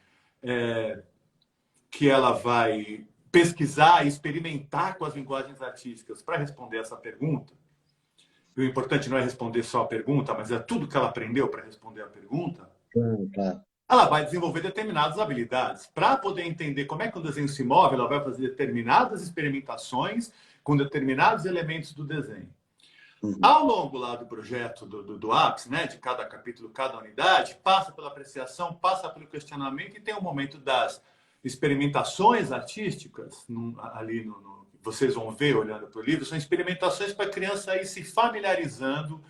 que ela vai pesquisar e experimentar com as linguagens artísticas para responder essa pergunta, e o importante não é responder só a pergunta, mas é tudo que ela aprendeu para responder a pergunta, Claro. ela vai desenvolver determinadas habilidades. Para poder entender como é que um desenho se move, ela vai fazer determinadas experimentações com determinados elementos do desenho. Uhum. Ao longo lá do projeto do ápice, né, de cada capítulo, cada unidade, passa pela apreciação, passa pelo questionamento e tem um momento das experimentações artísticas, ali vocês vão ver olhando para o livro, são experimentações para a criança ir se familiarizando,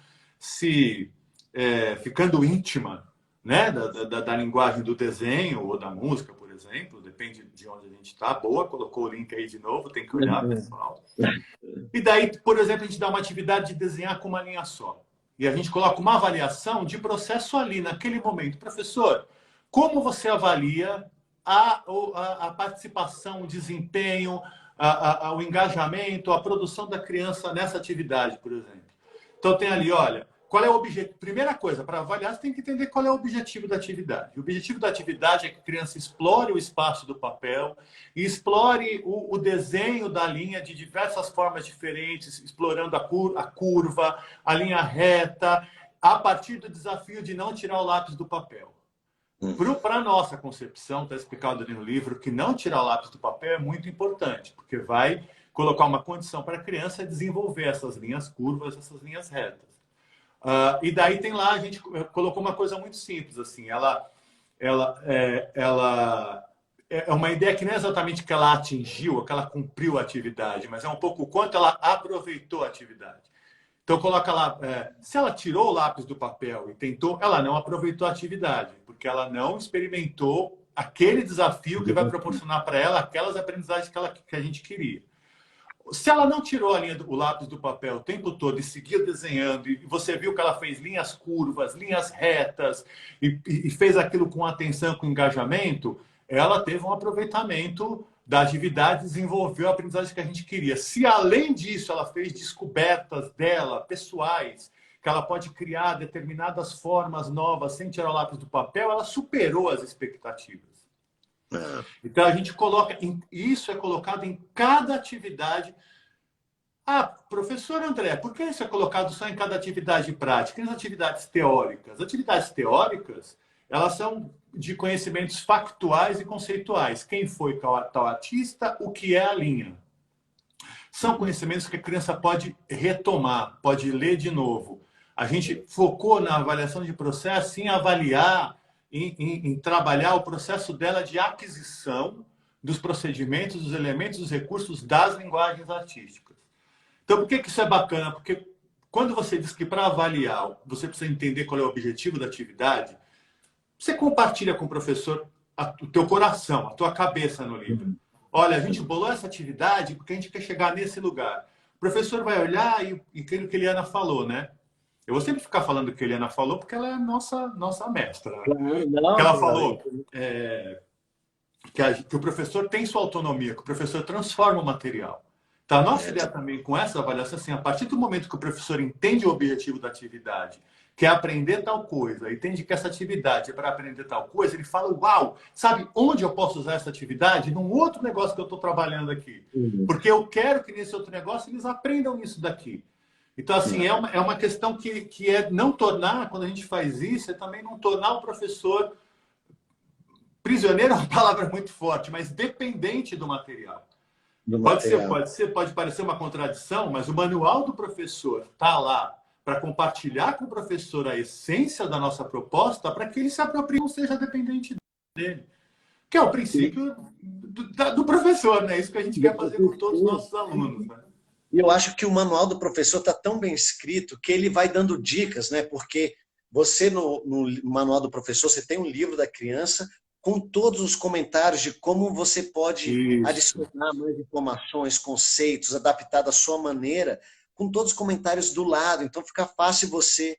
ficando íntima, né, da linguagem do desenho ou da música, por exemplo, depende de onde a gente está. Boa, colocou o link aí de novo, tem que olhar, pessoal. E daí, por exemplo, a gente dá uma atividade de desenhar com uma linha só. E a gente coloca uma avaliação de processo ali, naquele momento. Professor, como você avalia a participação, o desempenho, o engajamento, a produção da criança nessa atividade, por exemplo? Então tem ali, olha, qual é o objetivo? Primeira coisa, para avaliar, você tem que entender qual é o objetivo da atividade. O objetivo da atividade é que a criança explore o espaço do papel e explore o desenho da linha de diversas formas diferentes, explorando a curva, a linha reta, a partir do desafio de não tirar o lápis do papel. Para a nossa concepção, está explicado ali no livro, que não tirar o lápis do papel é muito importante, porque vai colocar uma condição para a criança desenvolver essas linhas curvas, essas linhas retas. E daí tem lá, a gente colocou uma coisa muito simples, assim, ela é uma ideia que não é exatamente que ela atingiu, que ela cumpriu a atividade, mas é um pouco o quanto ela aproveitou a atividade. Então coloca lá, se ela tirou o lápis do papel e tentou, ela não aproveitou a atividade, porque ela não experimentou aquele desafio que vai proporcionar para ela aquelas aprendizagens que a gente queria. Se ela não tirou o lápis do papel o tempo todo e seguia desenhando, e você viu que ela fez linhas curvas, linhas retas, e fez aquilo com atenção, com engajamento, ela teve um aproveitamento da atividade, desenvolveu a aprendizagem que a gente queria. Se, além disso, ela fez descobertas dela, pessoais, que ela pode criar determinadas formas novas sem tirar o lápis do papel, ela superou as expectativas. Então, a gente coloca... Isso é colocado em cada atividade. Ah, professor André, por que isso é colocado só em cada atividade prática? E nas atividades teóricas? As atividades teóricas, elas são de conhecimentos factuais e conceituais. Quem foi tal artista, o que é a linha. São conhecimentos que a criança pode retomar, pode ler de novo. A gente focou na avaliação de processo em avaliar, em trabalhar o processo dela de aquisição dos procedimentos, dos elementos, dos recursos das linguagens artísticas. Então, por que isso é bacana? Porque quando você diz que para avaliar você precisa entender qual é o objetivo da atividade, você compartilha com o professor o teu coração, a tua cabeça no livro. Olha, a gente bolou essa atividade porque a gente quer chegar nesse lugar. O professor vai olhar e aquilo que a Eliana falou, né? Eu vou sempre ficar falando o que a Eliana falou porque ela é a nossa mestra. Não, ela falou que o professor tem sua autonomia, que o professor transforma o material. Então, a nossa ideia também com essa avaliação, assim, a partir do momento que o professor entende o objetivo da atividade, que é aprender tal coisa, entende que essa atividade é para aprender tal coisa, ele fala, uau, sabe onde eu posso usar essa atividade? Num outro negócio que eu estou trabalhando aqui. Porque eu quero que nesse outro negócio eles aprendam isso daqui. Então, assim, é uma questão que é não tornar, quando a gente faz isso, é também não tornar o professor prisioneiro, é uma palavra muito forte, mas dependente do material. Pode parecer uma contradição, mas o manual do professor está lá para compartilhar com o professor a essência da nossa proposta para que ele se aproprie, não seja dependente dele. Que é o princípio do professor, né? Isso que a gente quer fazer com todos os nossos alunos, né? E eu acho que o manual do professor está tão bem escrito que ele vai dando dicas, né? Porque você, no manual do professor, você tem um livro da criança com todos os comentários de como você pode adicionar mais informações, conceitos, adaptar da sua maneira, com todos os comentários do lado. Então, fica fácil você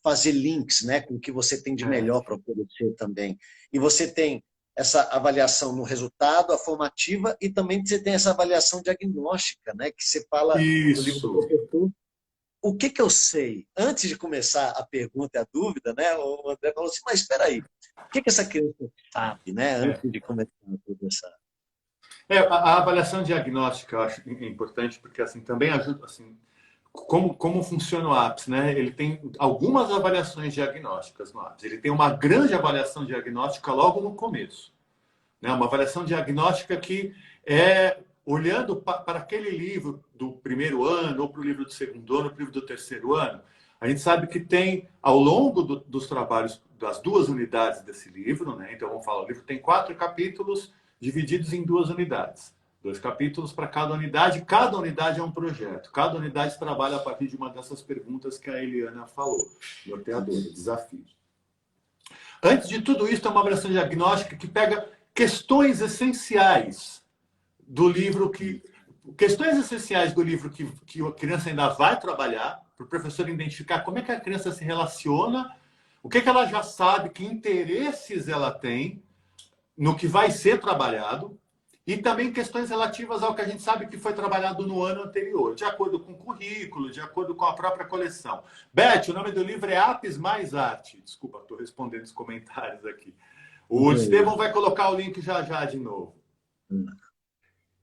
fazer links, né, com o que você tem de melhor para oferecer também. E você tem essa avaliação no resultado, a formativa, e também você tem essa avaliação diagnóstica, né, que você fala no livro do professor. O que eu sei? Antes de começar a pergunta e a dúvida, né, o André falou assim, mas espera aí, o que essa criança sabe, né, antes de começar toda essa... A avaliação diagnóstica eu acho importante, porque assim, também ajuda, assim, como funciona o APS, né? Ele tem algumas avaliações diagnósticas no APS. Ele tem uma grande avaliação diagnóstica logo no começo, né? Uma avaliação diagnóstica que é olhando para aquele livro do primeiro ano, ou para o livro do segundo ano, ou para o livro do terceiro ano. A gente sabe que tem, ao longo dos trabalhos das 2 unidades desse livro, né? Então, vamos falar, o livro tem 4 capítulos divididos em 2 unidades. 2 capítulos para cada unidade é um projeto. Cada unidade trabalha a partir de uma dessas perguntas que a Eliana falou, norteadora, desafio. Antes de tudo isso, é uma avaliação diagnóstica que pega questões essenciais do livro que a criança ainda vai trabalhar, para o professor identificar como é que a criança se relaciona, o que ela já sabe, que interesses ela tem no que vai ser trabalhado, e também questões relativas ao que a gente sabe que foi trabalhado no ano anterior, de acordo com o currículo, de acordo com a própria coleção. Beth, o nome do livro é Apes mais Arte. Desculpa, estou respondendo os comentários aqui. O Estevão vai colocar o link já de novo.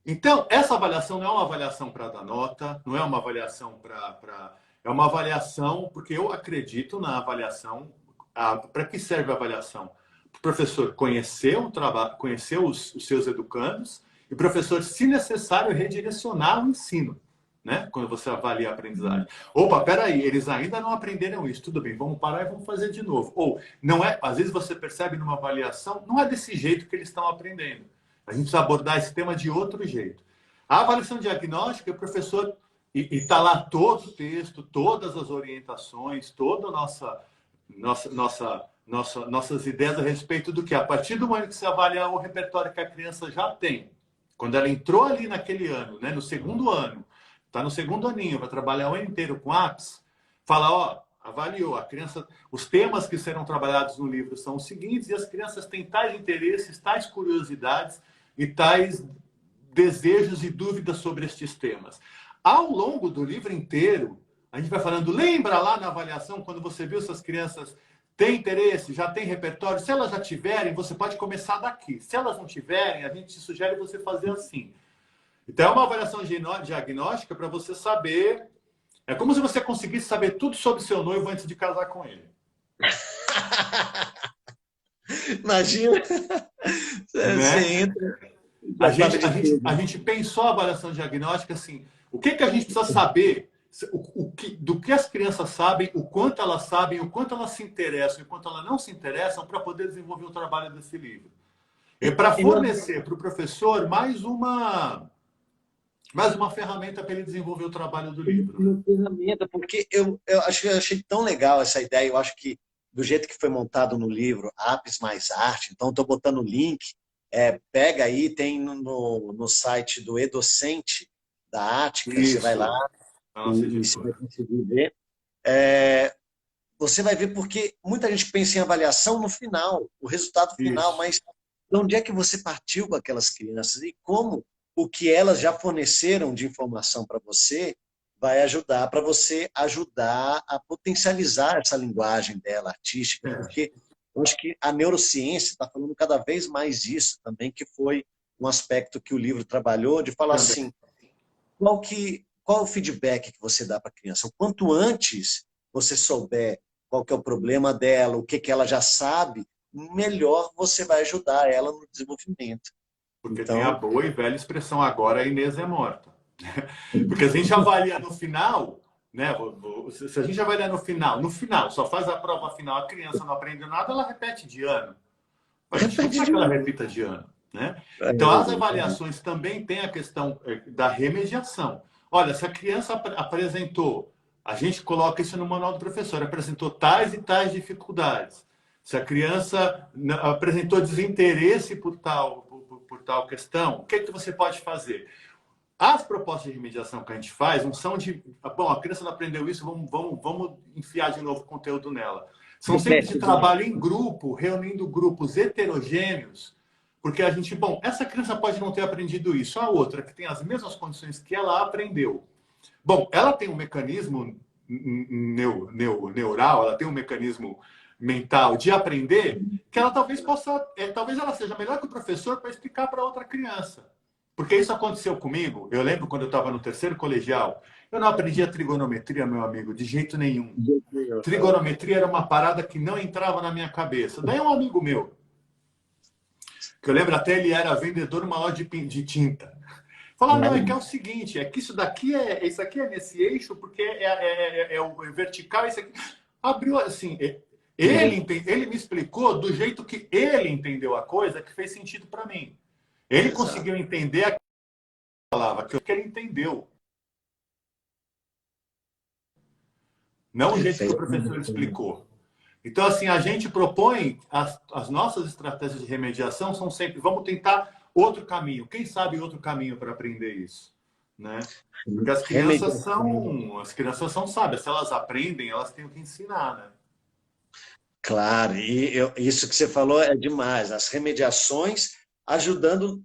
Então, essa avaliação não é uma avaliação para dar nota, não é uma avaliação para... É uma avaliação, porque eu acredito na avaliação. Para que serve a avaliação? O professor conhecer o trabalho, conhecer os seus educandos, e o professor, se necessário, redirecionar o ensino, né? Quando você avalia a aprendizagem. Opa, peraí, eles ainda não aprenderam isso. Tudo bem, vamos parar e vamos fazer de novo. Ou, não é, às vezes você percebe numa avaliação, não é desse jeito que eles estão aprendendo. A gente precisa abordar esse tema de outro jeito. A avaliação diagnóstica, o professor, e está lá todo o texto, todas as orientações, toda a nossas ideias a respeito do que, a partir do momento que você avalia o repertório que a criança já tem, quando ela entrou ali naquele ano, né, no segundo ano, está no segundo aninho, vai trabalhar o ano inteiro com apps, fala, ó, avaliou, a criança, os temas que serão trabalhados no livro são os seguintes, e as crianças têm tais interesses, tais curiosidades e tais desejos e dúvidas sobre estes temas. Ao longo do livro inteiro, a gente vai falando, lembra lá na avaliação, quando você viu essas crianças têm interesse, já têm repertório? Se elas já tiverem, você pode começar daqui. Se elas não tiverem, a gente sugere você fazer assim. Então, é uma avaliação diagnóstica para você saber. É como se você conseguisse saber tudo sobre seu noivo antes de casar com ele. Imagina, Né? você entra... A gente pensou a avaliação diagnóstica assim, o que a gente precisa saber, do que as crianças sabem, o quanto elas sabem, o quanto elas se interessam e o quanto elas não se interessam para poder desenvolver o trabalho desse livro. E para fornecer para o professor mais uma ferramenta para ele desenvolver o trabalho do livro. Uma ferramenta, porque eu achei tão legal essa ideia, eu acho que do jeito que foi montado no livro, Apps mais Arte, então estou botando o link, pega aí, tem no site do eDocente, da Ática, você vai lá e você vai conseguir ver. Você vai ver porque muita gente pensa em avaliação no final, o resultado final, mas de onde é que você partiu com aquelas crianças e como o que elas já forneceram de informação para você vai ajudar para você ajudar a potencializar essa linguagem dela artística, porque eu acho que a neurociência está falando cada vez mais isso também, que foi um aspecto que o livro trabalhou, de falar assim, qual o feedback que você dá para a criança? O quanto antes você souber qual que é o problema dela, o que ela já sabe, melhor você vai ajudar ela no desenvolvimento. Porque então, tem a boa e velha expressão, agora a Inês é morta. Porque se a gente avalia no final, né? Se a gente avalia no final, só faz a prova final, a criança não aprendeu nada, ela repete de ano. A gente não quer que ela repita de ano. Né? Então, as avaliações também têm a questão da remediação. Olha, se a criança apresentou, a gente coloca isso no manual do professor, apresentou tais e tais dificuldades. Se a criança apresentou desinteresse por tal questão, o que você pode fazer? As propostas de remediação que a gente faz não são de, bom, a criança não aprendeu isso, vamos enfiar de novo conteúdo nela. São sempre de trabalho em grupo, reunindo grupos heterogêneos, porque a gente, bom, essa criança pode não ter aprendido isso, a outra que tem as mesmas condições que ela aprendeu. Bom, ela tem um mecanismo neural, ela tem um mecanismo mental de aprender, que ela talvez talvez ela seja melhor que o professor para explicar para outra criança. Porque isso aconteceu comigo. Eu lembro quando eu estava no terceiro colegial, eu não aprendia trigonometria, meu amigo, de jeito nenhum. Trigonometria era uma parada que não entrava na minha cabeça. Daí um amigo meu, que eu lembro até ele era vendedor numa loja de tinta. Falou, não, é que é o seguinte, é que isso aqui é nesse eixo, porque é o vertical, isso aqui. Abriu assim, ele me explicou do jeito que ele entendeu a coisa, que fez sentido para mim. Ele conseguiu entender a palavra que ele entendeu. Não o jeito que o professor explicou. Então, assim, a gente propõe, as nossas estratégias de remediação são sempre, vamos tentar outro caminho. Quem sabe outro caminho para aprender isso? Né? Porque as crianças são sábias. Se elas aprendem, elas têm o que ensinar, né? Claro, e isso que você falou é demais. As remediações ajudando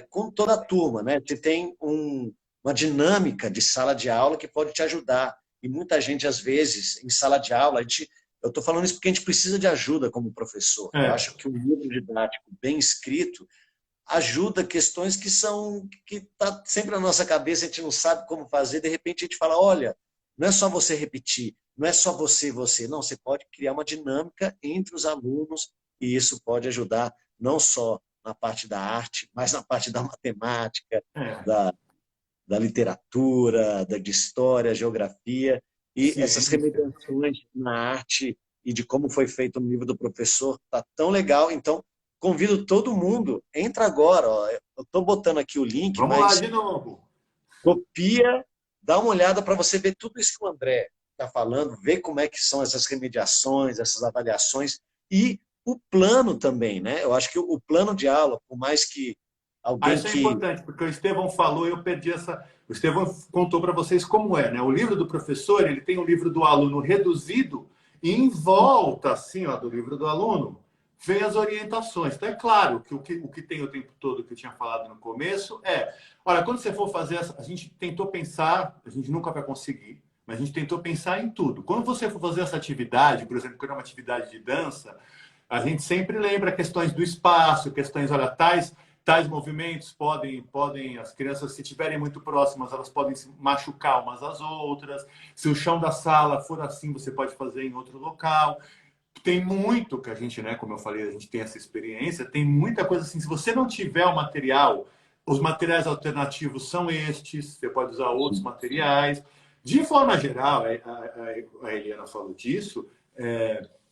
com toda a turma, né? Você tem uma dinâmica de sala de aula que pode te ajudar. E muita gente, às vezes, em sala de aula, eu estou falando isso porque a gente precisa de ajuda como professor. Eu acho que um livro didático bem escrito ajuda questões que está sempre na nossa cabeça, a gente não sabe como fazer, de repente a gente fala, olha, não é só você repetir, não é só você, não, você pode criar uma dinâmica entre os alunos e isso pode ajudar não só na parte da arte, mas na parte da matemática, da literatura, de história, geografia, e essas remediações na arte e de como foi feito no livro do professor, tá tão legal. Então, convido todo mundo, entra agora, ó, eu estou botando aqui o link, Vamos lá de novo. Copia, dá uma olhada para você ver tudo isso que o André está falando, ver como é que são essas remediações, essas avaliações, e o plano também, né? Eu acho que o plano de aula, por mais que alguém Isso é que... importante, porque o Estevão falou, eu perdi essa... O Estevão contou para vocês como é, né? O livro do professor, ele tem o livro do aluno reduzido e em volta, assim, ó, do livro do aluno, vem as orientações. Então, é claro que o que tem o tempo todo que eu tinha falado no começo é... Olha, quando você for fazer... A gente tentou pensar, a gente nunca vai conseguir, mas a gente tentou pensar em tudo. Quando você for fazer essa atividade, por exemplo, quando é uma atividade de dança, a gente sempre lembra questões do espaço, questões, olha, tais movimentos podem, as crianças, se estiverem muito próximas, elas podem se machucar umas às outras. Se o chão da sala for assim, você pode fazer em outro local. Tem muito que a gente, né, como eu falei, a gente tem essa experiência, tem muita coisa assim. Se você não tiver o material, os materiais alternativos são estes, você pode usar outros materiais. De forma geral, a Eliana falou disso,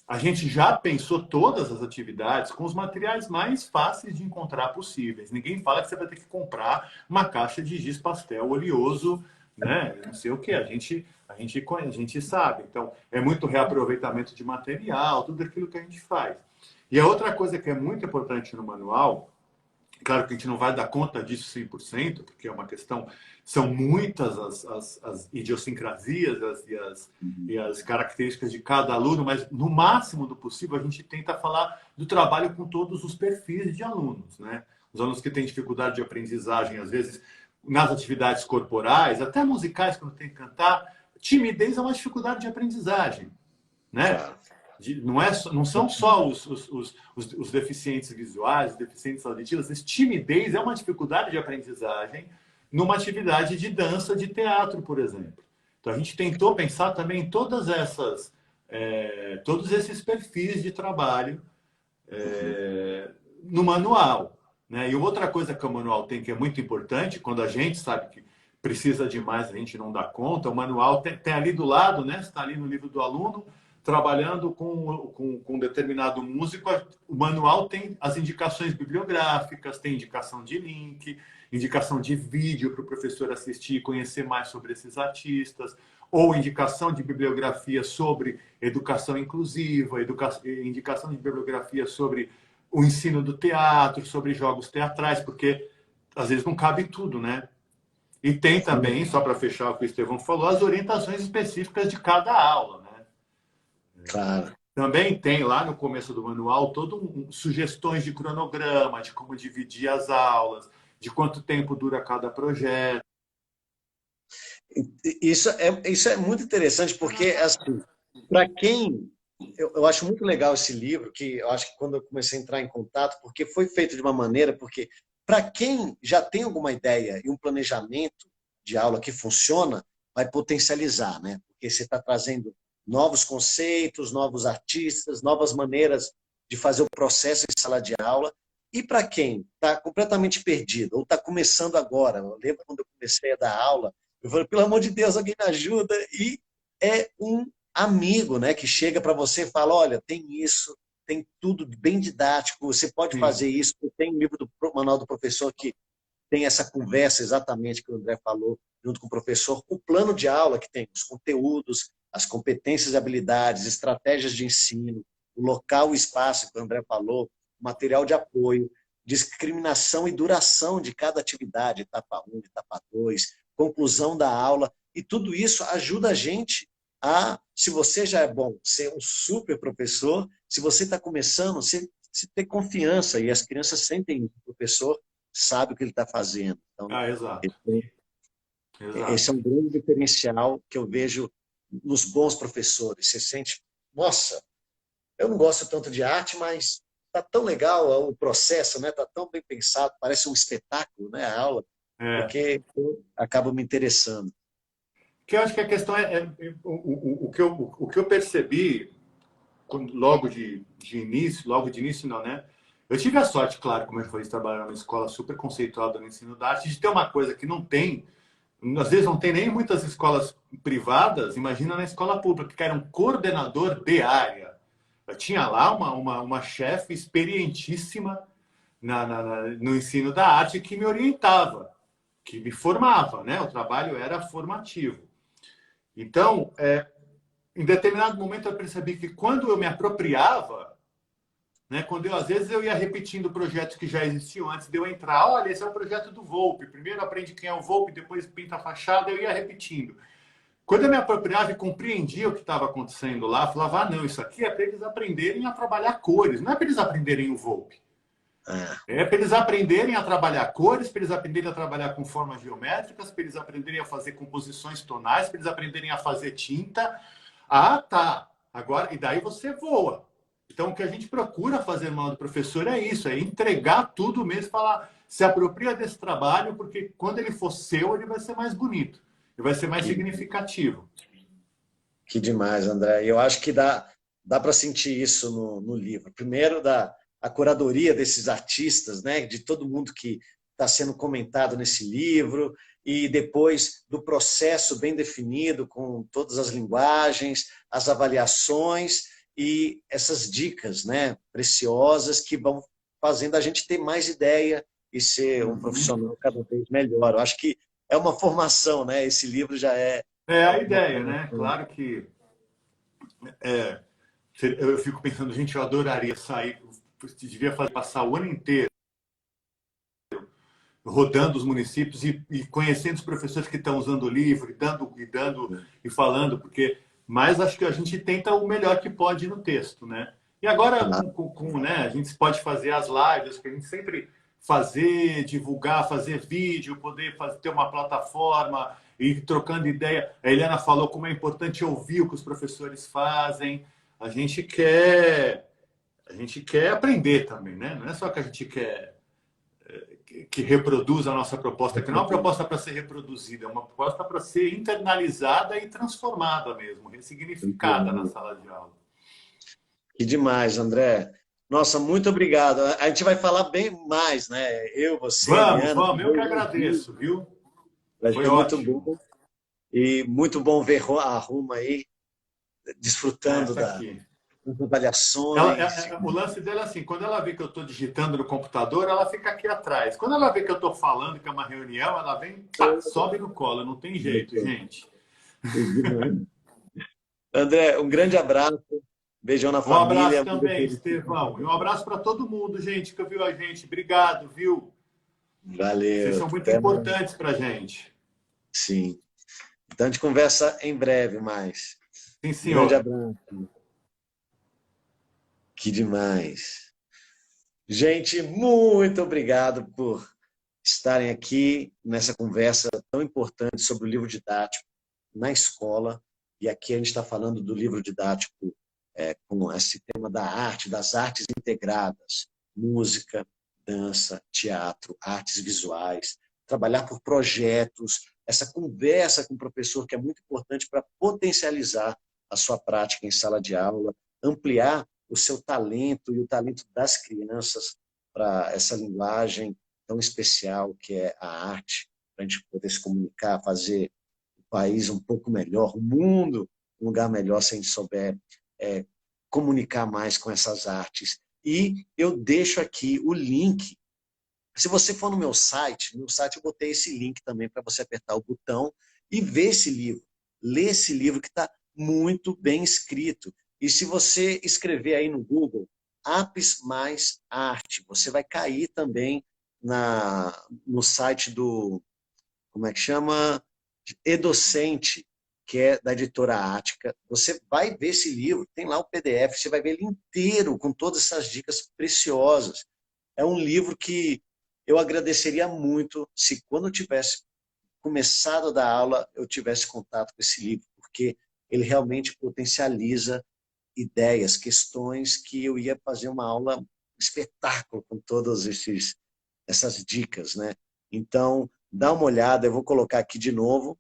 a gente já pensou todas as atividades com os materiais mais fáceis de encontrar possíveis. Ninguém fala que você vai ter que comprar uma caixa de giz pastel oleoso, né? Não sei o que. A gente sabe. Então, é muito reaproveitamento de material, tudo aquilo que a gente faz. E a outra coisa que é muito importante no manual, claro que a gente não vai dar conta disso 100%, porque é uma questão, são muitas as idiosincrasias e as características de cada aluno, mas no máximo do possível a gente tenta falar do trabalho com todos os perfis de alunos, né? Os alunos que têm dificuldade de aprendizagem, às vezes, nas atividades corporais, até musicais, quando tem que cantar, timidez é uma dificuldade de aprendizagem, né? Não são só os deficientes visuais, os deficientes auditivos. Essa timidez é uma dificuldade de aprendizagem numa atividade de dança, de teatro, por exemplo. Então, a gente tentou pensar também em todos esses perfis de trabalho no manual, né? E outra coisa que o manual tem, que é muito importante, quando a gente sabe que precisa de mais, a gente não dá conta, o manual tem ali do lado, né? Está ali no livro do aluno, trabalhando com um determinado músico, o manual tem as indicações bibliográficas, tem indicação de link, indicação de vídeo para o professor assistir e conhecer mais sobre esses artistas, ou indicação de bibliografia sobre educação inclusiva, indicação de bibliografia sobre o ensino do teatro, sobre jogos teatrais, porque às vezes não cabe tudo, né? E tem também, só para fechar o que o Estevão falou, as orientações específicas de cada aula, né? Claro. Também tem lá no começo do manual sugestões de cronograma, de como dividir as aulas, de quanto tempo dura cada projeto. Isso é muito interessante, porque, assim, para quem... Eu acho muito legal esse livro, que eu acho que quando eu comecei a entrar em contato, porque foi feito de uma maneira, porque para quem já tem alguma ideia e um planejamento de aula que funciona, vai potencializar, né? Porque você está trazendo novos conceitos, novos artistas, novas maneiras de fazer o processo em sala de aula. E para quem está completamente perdido ou está começando agora, eu lembro quando eu comecei a dar aula, eu falei, pelo amor de Deus, alguém me ajuda. E é um amigo, né, que chega para você e fala, olha, tem isso, tem tudo bem didático, você pode fazer isso. Tem um livro do Manual do Professor que tem essa conversa exatamente que o André falou, junto com o professor, o plano de aula que tem os conteúdos, as competências e habilidades, estratégias de ensino, o local e espaço que o André falou, o material de apoio, discriminação e duração de cada atividade, etapa 1, etapa 2, conclusão da aula, e tudo isso ajuda a gente a, se você já é bom, ser um super professor, se você está começando, você ter confiança, e as crianças sentem que o professor sabe o que ele está fazendo. Então, Exato. Esse é um grande diferencial que eu vejo nos bons professores. Você sente, nossa, eu não gosto tanto de arte, mas está tão legal o processo, né? Está tão bem pensado, parece um espetáculo, né? A aula, porque eu acabo me interessando. Que eu acho que a questão o que eu percebi logo de início não, né? Eu tive a sorte, claro, como eu falei, de trabalhar numa escola super conceituada no ensino da arte, de ter uma coisa que não tem, às vezes não tem nem muitas escolas privadas, imagina na escola pública, que era um coordenador de área. Eu tinha lá uma chefe experientíssima no ensino da arte que me orientava, que me formava, né? O trabalho era formativo. Então, em determinado momento eu percebi que quando eu me apropriava né? Às vezes eu ia repetindo projetos que já existiam antes de eu entrar. Olha, esse é o projeto do Volpe. Primeiro aprende quem é o Volpe, depois pinta a fachada, eu ia repetindo. Quando eu me apropriava e compreendia o que estava acontecendo lá, falava, ah, não, isso aqui é para eles aprenderem a trabalhar cores, não é para eles aprenderem o Volpe. É para eles aprenderem a trabalhar cores, para eles aprenderem a trabalhar com formas geométricas, para eles aprenderem a fazer composições tonais, para eles aprenderem a fazer tinta. Ah, tá. Agora, e daí você voa. Então, o que a gente procura fazer no do professor é isso, é entregar tudo mesmo, falar, se apropria desse trabalho, porque quando ele for seu, ele vai ser mais bonito, ele vai ser mais significativo. Que demais, André. Eu acho que dá para sentir isso no livro. Primeiro, a curadoria desses artistas, né, de todo mundo que está sendo comentado nesse livro, e depois do processo bem definido, com todas as linguagens, as avaliações e essas dicas, né, preciosas que vão fazendo a gente ter mais ideia e ser um profissional cada vez melhor. Eu acho que é uma formação, né? Esse livro já é É a uma ideia, né? formação. Claro que eu fico pensando, gente, eu adoraria sair, devia passar o ano inteiro rodando os municípios e conhecendo os professores que estão usando o livro, e falando, porque mas acho que a gente tenta o melhor que pode no texto, né? E agora, né, a gente pode fazer as lives, que a gente sempre fazer, divulgar, fazer vídeo, poder ter uma plataforma e trocando ideia. A Eliana falou como é importante ouvir o que os professores fazem. A gente quer aprender também, né? Não é só que a gente quer que reproduz a nossa proposta, que não é uma proposta para ser reproduzida, é uma proposta para ser internalizada e transformada mesmo, ressignificada na sala de aula. Que demais, André. Nossa, muito obrigado. A gente vai falar bem mais, né? Eu, você, Eliana. Vamos, eu que agradeço, viu? Foi muito bom. E muito bom ver a Ruma aí, desfrutando das avaliações. O lance dela é assim, quando ela vê que eu estou digitando no computador, ela fica aqui atrás. Quando ela vê que eu estou falando, que é uma reunião, ela vem, pá, sobe no colo. Não tem jeito, gente. André, um grande abraço. Beijão na família. Um abraço também, Estevão. E um abraço para todo mundo, gente, que ouviu a gente. Obrigado, viu? Valeu. Vocês são muito importantes para a gente. Sim. Então a gente conversa em breve mais. Sim, senhor. Um grande abraço. Que demais. Gente, muito obrigado por estarem aqui nessa conversa tão importante sobre o livro didático na escola. E aqui a gente está falando do livro didático com esse tema da arte, das artes integradas, música, dança, teatro, artes visuais, trabalhar por projetos, essa conversa com o professor que é muito importante para potencializar a sua prática em sala de aula, ampliar o seu talento e o talento das crianças para essa linguagem tão especial que é a arte, para a gente poder se comunicar, fazer o país um pouco melhor, o mundo um lugar melhor se a gente souber comunicar mais com essas artes. E eu deixo aqui o link. Se você for no meu site eu botei esse link também para você apertar o botão e ver esse livro. Ler esse livro que está muito bem escrito. E se você escrever aí no Google, Apps mais Arte, você vai cair também no site do, como é que chama? Edocente, que é da editora Ática. Você vai ver esse livro, tem lá o PDF, você vai ver ele inteiro, com todas essas dicas preciosas. É um livro que eu agradeceria muito se quando eu tivesse começado a dar aula, eu tivesse contato com esse livro, porque ele realmente potencializa ideias, questões que eu ia fazer uma aula espetáculo com todas essas dicas, né? Então, dá uma olhada, eu vou colocar aqui de novo,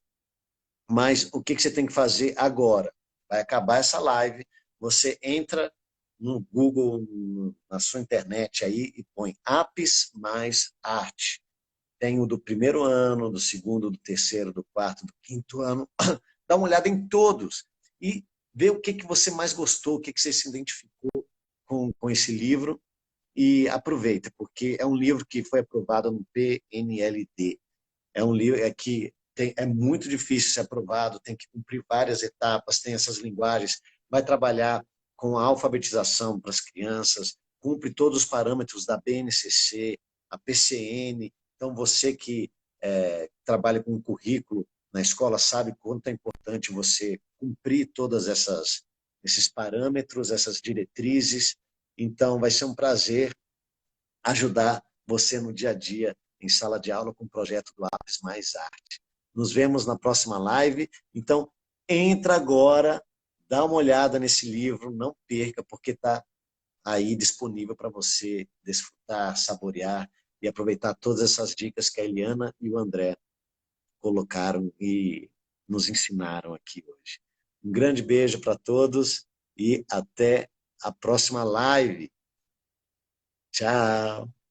mas o que você tem que fazer agora? Vai acabar essa live, você entra no Google, na sua internet aí e põe Apps mais Arte. Tem o do primeiro ano, do segundo, do terceiro, do quarto, do quinto ano. Dá uma olhada em todos e vê o que você mais gostou, o que você se identificou com esse livro e aproveita, porque é um livro que foi aprovado no PNLD. É um livro que é muito difícil ser aprovado, tem que cumprir várias etapas, tem essas linguagens, vai trabalhar com a alfabetização para as crianças, cumpre todos os parâmetros da BNCC, a PCN. Então, você que trabalha com um currículo na escola sabe quanto é importante você cumprir todas esses parâmetros, essas diretrizes. Então, vai ser um prazer ajudar você no dia a dia em sala de aula com o projeto do Apps Mais Arte. Nos vemos na próxima live. Então, entra agora, dá uma olhada nesse livro, não perca, porque está aí disponível para você desfrutar, saborear e aproveitar todas essas dicas que a Eliana e o André colocaram e nos ensinaram aqui hoje. Um grande beijo para todos e até a próxima live. Tchau!